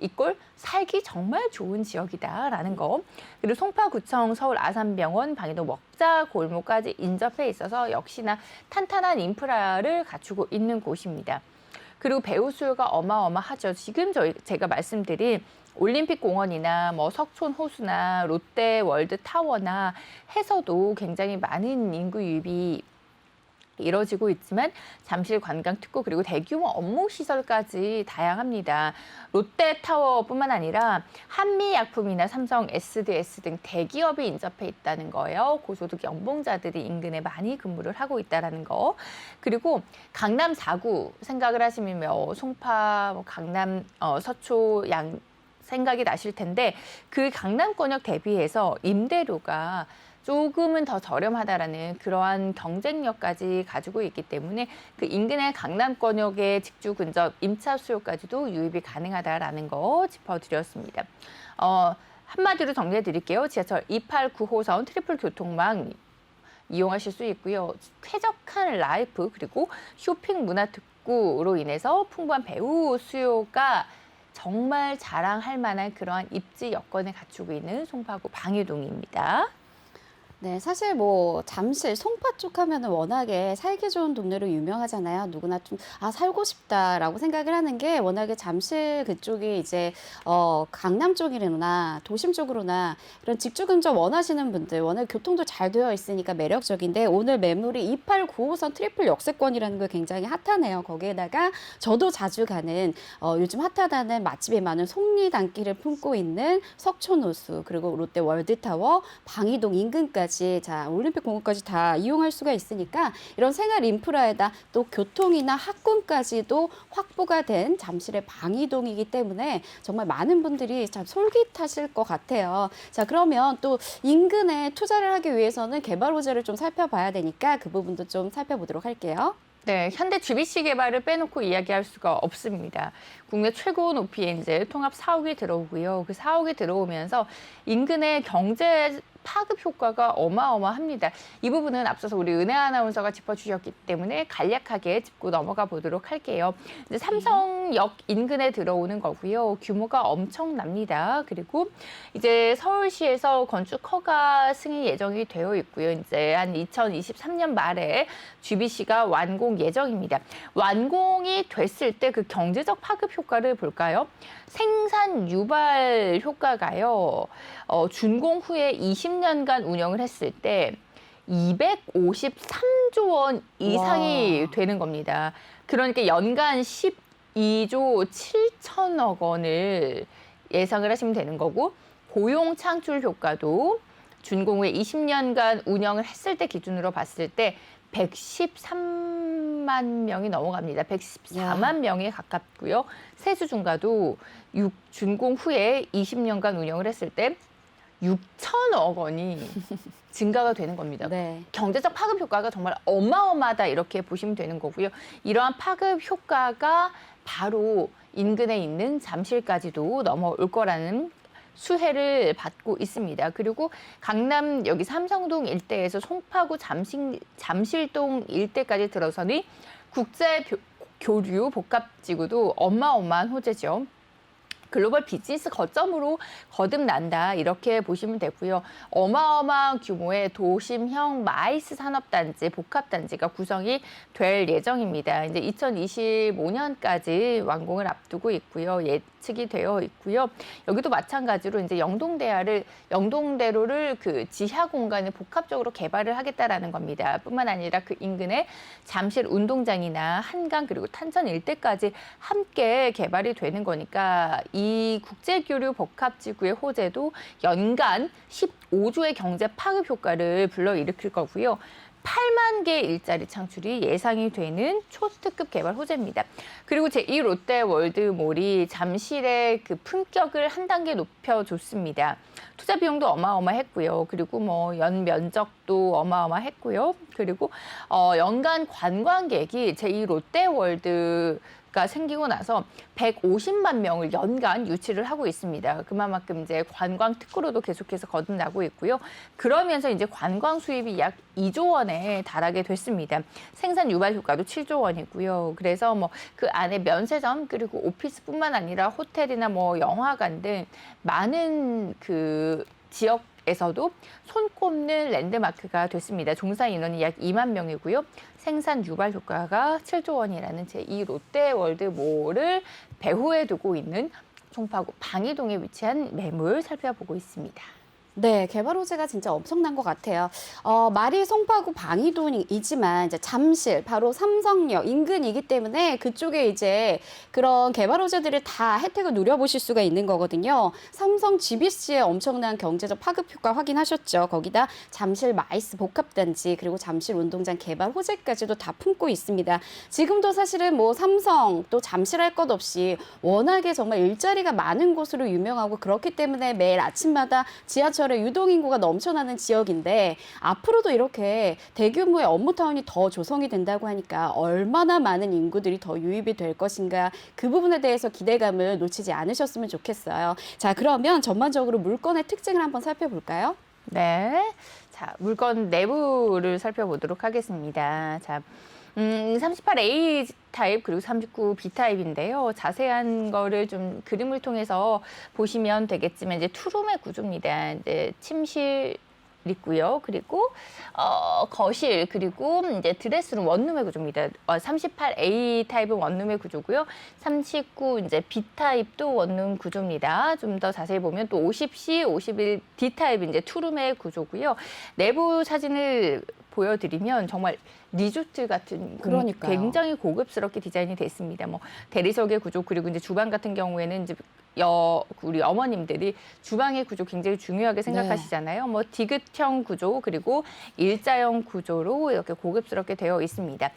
이꼴 살기 정말 좋은 지역이다라는 거. 그리고 송파구청, 서울 아산병원, 방이동 먹자 골목까지 인접해 있어서 역시나 탄탄한 인프라를 갖추고 있는 곳입니다. 그리고 배우 수요가 어마어마하죠. 지금 제가 말씀드린 올림픽공원이나 뭐 석촌호수나 롯데월드 타워나 해서도 굉장히 많은 인구 유입이 이뤄지고 있지만 잠실 관광특구 그리고 대규모 업무 시설까지 다양합니다. 롯데타워뿐만 아니라 한미약품이나 삼성, SDS 등 대기업이 인접해 있다는 거예요. 고소득 연봉자들이 인근에 많이 근무를 하고 있다는 거. 그리고 강남 4구 생각을 하시면 송파, 강남, 서초, 양 생각이 나실 텐데 그 강남권역 대비해서 임대료가 조금은 더 저렴하다라는 그러한 경쟁력까지 가지고 있기 때문에 그 인근의 강남권역의 직주 근접 임차 수요까지도 유입이 가능하다라는 거 짚어드렸습니다. 한마디로 정리해 드릴게요. 지하철 289호선 트리플 교통망 이용하실 수 있고요. 쾌적한 라이프 그리고 쇼핑 문화 특구로 인해서 풍부한 배우 수요가 정말 자랑할 만한 그러한 입지 여건을 갖추고 있는 송파구 방이동입니다. 네, 사실 뭐 잠실, 송파 쪽 하면은 워낙에 살기 좋은 동네로 유명하잖아요. 누구나 좀 살고 싶다라고 생각을 하는 게 워낙에 잠실 그쪽이 이제 강남 쪽이나 도심 쪽으로나 이런 직주 근접 원하시는 분들 워낙 교통도 잘 되어 있으니까 매력적인데 오늘 매물이 2895호선 트리플 역세권이라는 게 굉장히 핫하네요. 거기에다가 저도 자주 가는 요즘 핫하다는 맛집이 많은 속리단길을 품고 있는 석촌호수 그리고 롯데 월드타워, 방이동 인근까지 자, 올림픽 공원까지 다 이용할 수가 있으니까 이런 생활 인프라에다 또 교통이나 학군까지도 확보가 된 잠실의 방이동이기 때문에 정말 많은 분들이 참 솔깃하실 것 같아요. 자, 그러면 또 인근에 투자를 하기 위해서는 개발 호재를 좀 살펴봐야 되니까 그 부분도 좀 살펴보도록 할게요. 네, 현대 GBC 개발을 빼놓고 이야기할 수가 없습니다. 국내 최고 높이의 이제 통합 4억이 들어오고요. 그 4억이 들어오면서 인근의 경제 파급 효과가 어마어마합니다. 이 부분은 앞서서 우리 은혜 아나운서가 짚어주셨기 때문에 간략하게 짚고 넘어가 보도록 할게요. 이제 삼성역 인근에 들어오는 거고요. 규모가 엄청납니다. 그리고 이제 서울시에서 건축 허가 승인 예정이 되어 있고요. 이제 한 2023년 말에 GBC가 완공 예정입니다. 완공이 됐을 때 그 경제적 파급 효과를 볼까요? 생산 유발 효과가요. 준공 후에 20년간 운영을 했을 때 253조 원 이상이 와. 되는 겁니다. 그러니까 연간 12조 7천억 원을 예상을 하시면 되는 거고 고용 창출 효과도 준공 후에 20년간 운영을 했을 때 기준으로 봤을 때 113만 명이 넘어갑니다. 114만 명에 가깝고요. 세수 중과도 준공 후에 20년간 운영을 했을 때 6천억 원이 증가가 되는 겁니다. 네. 경제적 파급 효과가 정말 어마어마하다 이렇게 보시면 되는 거고요. 이러한 파급 효과가 바로 인근에 있는 잠실까지도 넘어올 거라는 수혜를 받고 있습니다. 그리고 강남 여기 삼성동 일대에서 송파구 잠실동 일대까지 들어서니 국제 교류 복합지구도 어마어마한 호재죠. 글로벌 비즈니스 거점으로 거듭난다 이렇게 보시면 되고요. 어마어마한 규모의 도심형 마이스 산업단지, 복합단지가 구성이 될 예정입니다. 이제 2025년까지 완공을 앞두고 있고요. 예측이 되어 있고요. 여기도 마찬가지로 이제 영동대로를 그 지하 공간을 복합적으로 개발을 하겠다라는 겁니다. 뿐만 아니라 그 인근에 잠실 운동장이나 한강 그리고 탄천 일대까지 함께 개발이 되는 거니까 이 국제교류 복합지구의 호재도 연간 15조의 경제 파급 효과를 불러일으킬 거고요. 8만 개의 일자리 창출이 예상이 되는 초특급 개발 호재입니다. 그리고 제2 롯데월드몰이 잠실의 그 품격을 한 단계 높여줬습니다. 투자 비용도 어마어마했고요. 그리고 뭐 연 면적도 어마어마했고요. 그리고 연간 관광객이 제2 롯데월드가 생기고 나서 150만 명을 연간 유치를 하고 있습니다. 그만큼 이제 관광 특구로도 계속해서 거듭나고 있고요. 그러면서 이제 관광 수입이 약 2조 원에 달하게 됐습니다. 생산 유발 효과도 7조 원이고요. 그래서 뭐 그 안에 면세점 그리고 오피스뿐만 아니라 호텔이나 뭐 영화관 등 많은 그 지역에서도 손꼽는 랜드마크가 됐습니다. 종사 인원이 약 2만 명이고요. 생산 유발 효과가 7조 원이라는 제2 롯데월드몰을 배후에 두고 있는 송파구 방이동에 위치한 매물 살펴보고 있습니다. 네, 개발 호재가 진짜 엄청난 것 같아요. 말이 송파구 방이동이지만 이제 잠실, 바로 삼성역 인근이기 때문에 그쪽에 이제 그런 개발 호재들을 다 혜택을 누려보실 수가 있는 거거든요. 삼성 GBC의 엄청난 경제적 파급 효과 확인하셨죠. 거기다 잠실 마이스 복합단지 그리고 잠실 운동장 개발 호재까지도 다 품고 있습니다. 지금도 사실은 뭐 삼성 또 잠실할 것 없이 워낙에 정말 일자리가 많은 곳으로 유명하고 그렇기 때문에 매일 아침마다 지하철에 유동인구가 넘쳐나는 지역인데 앞으로도 이렇게 대규모의 업무타운이 더 조성이 된다고 하니까 얼마나 많은 인구들이 더 유입이 될 것인가 그 부분에 대해서 기대감을 놓치지 않으셨으면 좋겠어요. 자, 그러면 전반적으로 물건의 특징을 한번 살펴볼까요? 네. 자, 물건 내부를 살펴보도록 하겠습니다. 자, 38A 타입 그리고 39B 타입인데요. 자세한 거를 좀 그림을 통해서 보시면 되겠지만 이제 투룸의 구조입니다. 이제 침실 있고요. 그리고 거실 그리고 이제 드레스룸 원룸의 구조입니다. 38A 타입은 원룸의 구조고요. 39 이제 B 타입도 원룸 구조입니다. 좀 더 자세히 보면 또 50C, 51D 타입 이제 투룸의 구조고요. 내부 사진을 보여드리면 정말 리조트 같은 그러니까요. 굉장히 고급스럽게 디자인이 됐습니다. 뭐 대리석의 구조 그리고 이제 주방 같은 경우에는 이제 우리 어머님들이 주방의 구조 굉장히 중요하게 생각하시잖아요. 뭐 디귿형 구조 그리고 일자형 구조로 이렇게 고급스럽게 되어 있습니다.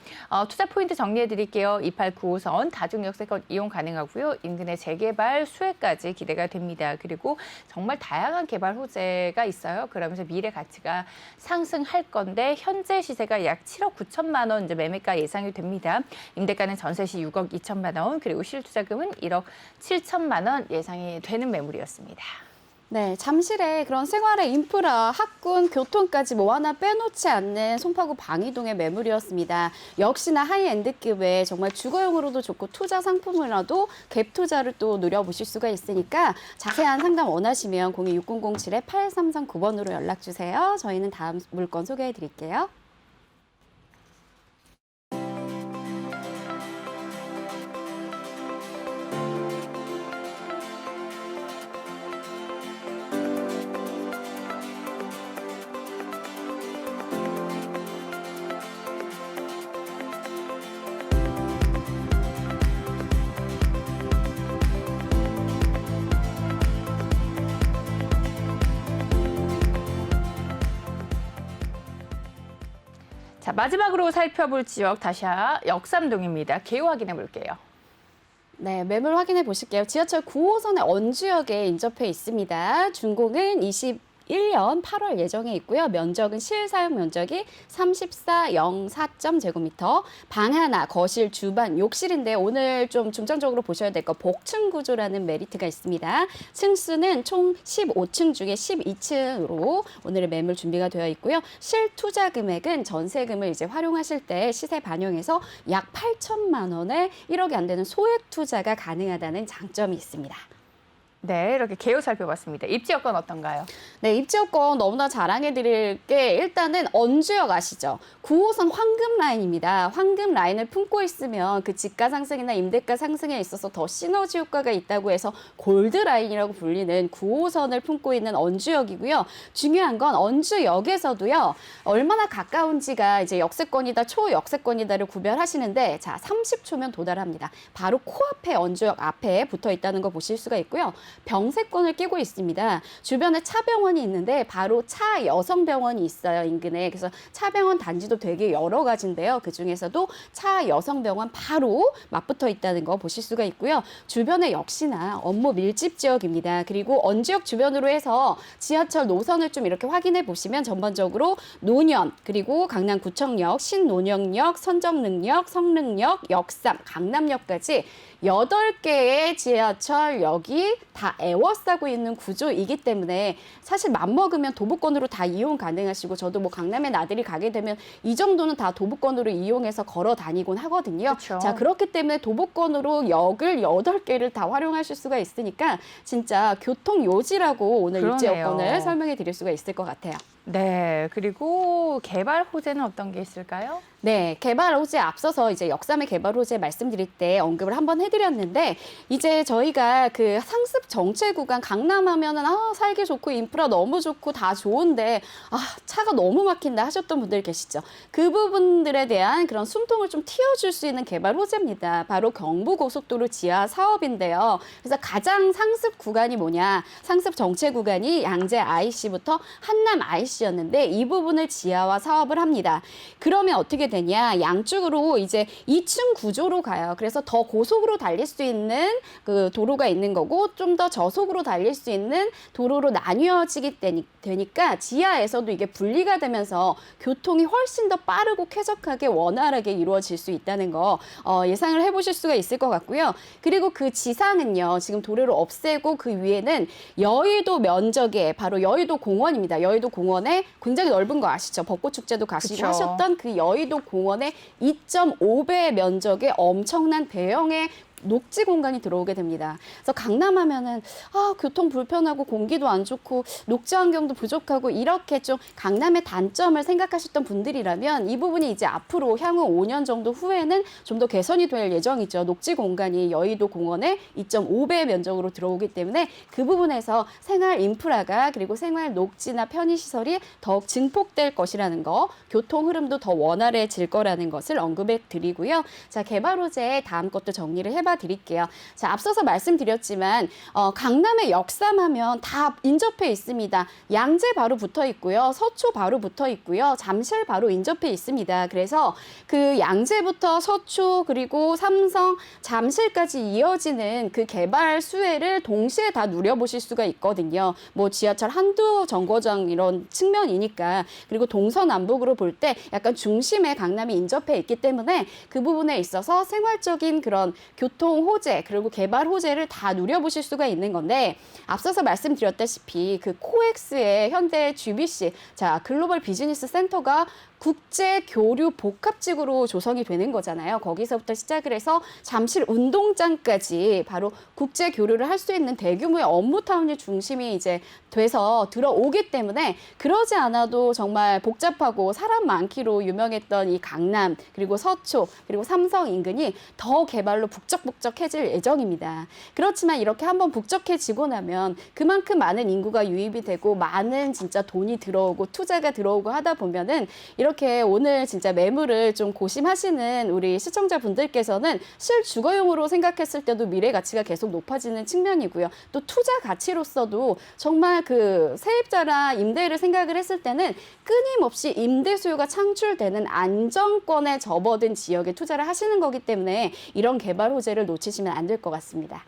투자 포인트 정리해 드릴게요. 2895선 다중역세권 이용 가능하고요. 인근의 재개발 수혜까지 기대가 됩니다. 그리고 정말 다양한 개발 호재가 있어요. 그러면서 미래 가치가 상승할 건데 현재 시세가 약 7억 9천만 원 이제 매매가 예상이 됩니다. 임대가는 전세 시 6억 2천만 원 그리고 실투자금은 1억 7천만 원 예상이 되는 매물이었습니다. 네, 잠실에 그런 생활의 인프라, 학군, 교통까지 뭐 하나 빼놓지 않는 송파구 방이동의 매물이었습니다. 역시나 하이엔드급의 정말 주거용으로도 좋고 투자 상품으로도 갭 투자를 또 누려보실 수가 있으니까 자세한 상담 원하시면 026007-8339번으로 연락 주세요. 저희는 다음 물건 소개해 드릴게요. 자, 마지막으로 살펴볼 지역 다시 역삼동입니다. 개요 확인해 볼게요. 네, 매물 확인해 보실게요. 지하철 9호선의 언주역에 인접해 있습니다. 준공은 21년 8월 예정에 있고요. 면적은 실사용 면적이 3404.제곱미터. 방 하나, 거실, 주방, 욕실인데 오늘 좀 중점적으로 보셔야 될 거 복층 구조라는 메리트가 있습니다. 층수는 총 15층 중에 12층으로 오늘의 매물 준비가 되어 있고요. 실투자 금액은 전세금을 이제 활용하실 때 시세 반영해서 약 8천만 원에 1억이 안 되는 소액 투자가 가능하다는 장점이 있습니다. 네, 이렇게 개요 살펴봤습니다. 입지 여건 어떤가요? 네, 입지 여건 너무나 자랑해 드릴 게 일단은 언주역 아시죠? 9호선 황금 라인입니다. 황금 라인을 품고 있으면 그 지가 상승이나 임대가 상승에 있어서 더 시너지 효과가 있다고 해서 골드 라인이라고 불리는 9호선을 품고 있는 언주역이고요. 중요한 건 언주역에서도요. 얼마나 가까운지가 이제 역세권이다, 초역세권이다를 구별하시는데 자, 30초면 도달합니다. 바로 코앞에 언주역 앞에 붙어 있다는 거 보실 수가 있고요. 병세권을 끼고 있습니다. 주변에 차병원이 있는데 바로 차 여성병원이 있어요, 인근에. 그래서 차병원 단지도 되게 여러 가지인데요. 그중에서도 차 여성병원 바로 맞붙어 있다는 거 보실 수가 있고요. 주변에 역시나 업무 밀집 지역입니다. 그리고 언주역 주변으로 해서 지하철 노선을 좀 이렇게 확인해 보시면 전반적으로 노년, 그리고 강남구청역, 신논현역, 선정릉역, 성릉역, 역삼, 강남역까지 8개의 지하철역이 다 에워싸고 있는 구조이기 때문에 사실 맘먹으면 도보권으로 다 이용 가능하시고 저도 뭐 강남에 나들이 가게 되면 이 정도는 다 도보권으로 이용해서 걸어 다니곤 하거든요. 그쵸. 자, 그렇기 때문에 도보권으로 역을 8개를 다 활용하실 수가 있으니까 진짜 교통요지라고 오늘 그러네요. 입지 여건을 설명해 드릴 수가 있을 것 같아요. 네, 그리고 개발 호재는 어떤 게 있을까요? 네, 개발 호재 앞서서 이제 역삼의 개발 호재 말씀드릴 때 언급을 한번 해드렸는데 이제 저희가 그 상습 정체 구간 강남하면은 살기 좋고 인프라 너무 좋고 다 좋은데 차가 너무 막힌다 하셨던 분들 계시죠. 그 부분들에 대한 그런 숨통을 좀 틔워줄 수 있는 개발 호재입니다. 바로 경부고속도로 지하 사업인데요. 그래서 가장 상습 구간이 뭐냐? 상습 정체 구간이 양재 IC부터 한남 IC였는데 이 부분을 지하화 사업을 합니다. 그러면 어떻게 되냐? 양쪽으로 이제 2층 구조로 가요. 그래서 더 고속으로 달릴 수 있는 그 도로가 있는 거고 좀 더 저속으로 달릴 수 있는 도로로 나뉘어지게 되니까 지하에서도 이게 분리가 되면서 교통이 훨씬 더 빠르고 쾌적하게 원활하게 이루어질 수 있다는 거 예상을 해보실 수가 있을 것 같고요. 그리고 그 지상은요. 지금 도로를 없애고 그 위에는 여의도 면적에 바로 여의도 공원입니다. 여의도 공원에 굉장히 넓은 거 아시죠? 벚꽃축제도 가시고 그쵸. 하셨던 그 여의도 공원의 2.5배 면적의 엄청난 대형의 녹지 공간이 들어오게 됩니다. 그래서 강남하면은 교통 불편하고 공기도 안 좋고 녹지 환경도 부족하고 이렇게 좀 강남의 단점을 생각하셨던 분들이라면 이 부분이 이제 앞으로 향후 5년 정도 후에는 좀 더 개선이 될 예정이죠. 녹지 공간이 여의도 공원의 2.5배 면적으로 들어오기 때문에 그 부분에서 생활 인프라가 그리고 생활 녹지나 편의시설이 더욱 증폭될 것이라는 거, 교통 흐름도 더 원활해질 거라는 것을 언급해 드리고요. 자, 개발 호재 다음 것도 정리를 해봐 드릴게요. 자, 앞서서 말씀드렸지만 강남의 역삼하면 다 인접해 있습니다. 양재 바로 붙어 있고요. 서초 바로 붙어 있고요. 잠실 바로 인접해 있습니다. 그래서 그 양재부터 서초 그리고 삼성, 잠실까지 이어지는 그 개발 수혜를 동시에 다 누려보실 수가 있거든요. 뭐 지하철 한두 정거장 이런 측면이니까. 그리고 동서남북으로 볼 때 약간 중심에 강남이 인접해 있기 때문에 그 부분에 있어서 생활적인 그런 교통 호재 그리고 개발 호재를 다 누려보실 수가 있는 건데 앞서서 말씀드렸다시피 그 코엑스의 현대 GBC 자 글로벌 비즈니스 센터가 국제 교류 복합지구로 조성이 되는 거잖아요. 거기서부터 시작을 해서 잠실 운동장까지 바로 국제 교류를 할 수 있는 대규모의 업무타운이 중심이 이제 돼서 들어오기 때문에 그러지 않아도 정말 복잡하고 사람 많기로 유명했던 이 강남 그리고 서초 그리고 삼성 인근이 더 개발로 북적북적해질 예정입니다. 그렇지만 이렇게 한번 북적해지고 나면 그만큼 많은 인구가 유입이 되고 많은 진짜 돈이 들어오고 투자가 들어오고 하다 보면은 이렇게 오늘 진짜 매물을 좀 고심하시는 우리 시청자분들께서는 실주거용으로 생각했을 때도 미래 가치가 계속 높아지는 측면이고요. 또 투자 가치로서도 정말 그 세입자나 임대를 생각을 했을 때는 끊임없이 임대 수요가 창출되는 안정권에 접어든 지역에 투자를 하시는 거기 때문에 이런 개발 호재를 놓치시면 안 될 것 같습니다.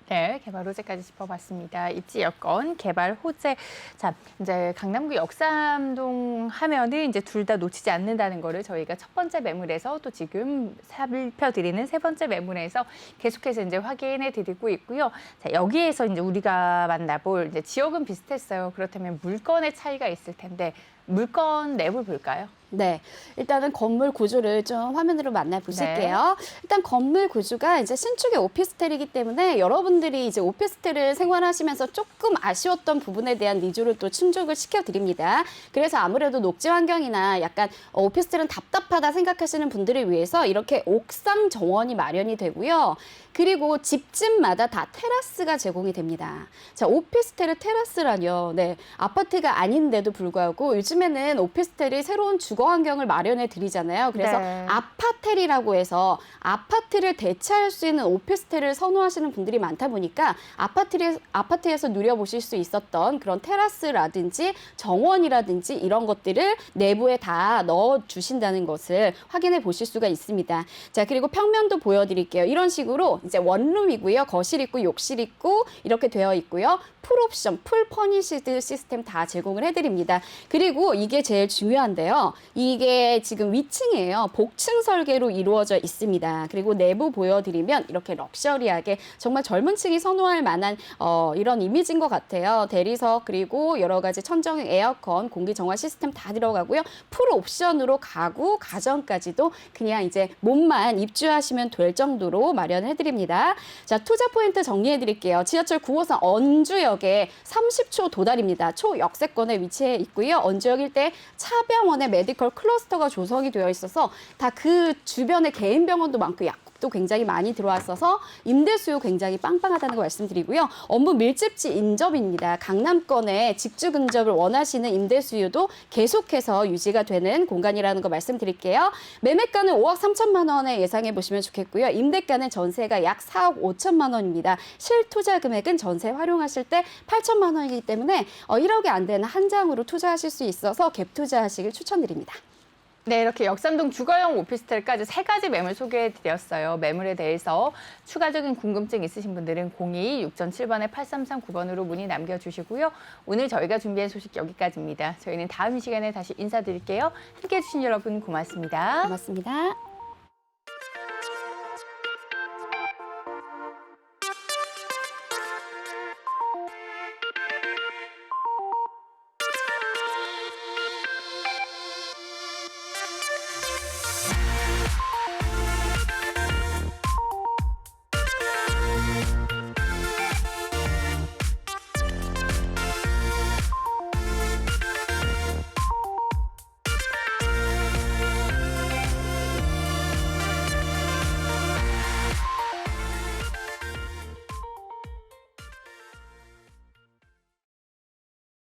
네, 개발 호재까지 짚어봤습니다. 입지 여건, 개발 호재. 자, 이제 강남구 역삼동 하면은 이제 둘 다 놓치지 않는다는 거를 저희가 첫 번째 매물에서 또 지금 살펴드리는 세 번째 매물에서 계속해서 이제 확인해 드리고 있고요. 자, 여기에서 이제 우리가 만나볼 이제 지역은 비슷했어요. 그렇다면 물건의 차이가 있을 텐데 물건 내부 볼까요? 네, 일단은 건물 구조를 좀 화면으로 만나보실게요. 일단 건물 구조가 이제 신축의 오피스텔이기 때문에 여러분들이 이제 오피스텔을 생활하시면서 조금 아쉬웠던 부분에 대한 니즈를 또 충족을 시켜드립니다. 그래서 아무래도 녹지 환경이나 약간 오피스텔은 답답하다 생각하시는 분들을 위해서 이렇게 옥상 정원이 마련이 되고요. 그리고 집집마다 다 테라스가 제공이 됩니다. 자, 오피스텔의 테라스라뇨. 네, 아파트가 아닌데도 불구하고 요즘에는 오피스텔이 새로운 주거 환경을 마련해 드리잖아요. 그래서 네. 아파텔이라고 해서 아파트를 대체할 수 있는 오피스텔을 선호하시는 분들이 많다 보니까 아파트에서 누려보실 수 있었던 그런 테라스라든지 정원이라든지 이런 것들을 내부에 다 넣어주신다는 것을 확인해 보실 수가 있습니다. 자, 그리고 평면도 보여드릴게요. 이런 식으로 이제 원룸이고요. 거실 있고 욕실 있고 이렇게 되어 있고요. 풀옵션, 풀 퍼니시드 시스템 다 제공을 해드립니다. 그리고 이게 제일 중요한데요. 이게 지금 위층이에요. 복층 설계로 이루어져 있습니다. 그리고 내부 보여드리면 이렇게 럭셔리하게 정말 젊은 층이 선호할 만한 이런 이미지인 것 같아요. 대리석 그리고 여러 가지 천정 에어컨, 공기 정화 시스템 다 들어가고요. 풀옵션으로 가구, 가전까지도 그냥 이제 몸만 입주하시면 될 정도로 마련해드립니다. 자, 투자 포인트 정리해드릴게요. 지하철 9호선 언주역에 30초 도달입니다. 초역세권에 위치해 있고요. 언주역 일대 차병원의 메디컬 클러스터가 조성이 되어 있어서 다 그 주변에 개인 병원도 많고 약국도 갭도 굉장히 많이 들어왔어서 임대 수요 굉장히 빵빵하다는 거 말씀드리고요. 업무 밀집지 인접입니다. 강남권에 직주 근접을 원하시는 임대 수요도 계속해서 유지가 되는 공간이라는 거 말씀드릴게요. 매매가는 5억 3천만 원에 예상해 보시면 좋겠고요. 임대가는 전세가 약 4억 5천만 원입니다. 실투자 금액은 전세 활용하실 때 8천만 원이기 때문에 1억이 안 되는 한 장으로 투자하실 수 있어서 갭 투자하시길 추천드립니다. 네, 이렇게 역삼동 주거용 오피스텔까지 3가지 매물 소개해드렸어요. 매물에 대해서 추가적인 궁금증 있으신 분들은 02-6007번에 8339번으로 문의 남겨주시고요. 오늘 저희가 준비한 소식 여기까지입니다. 저희는 다음 시간에 다시 인사드릴게요. 함께해 주신 여러분 고맙습니다. 고맙습니다.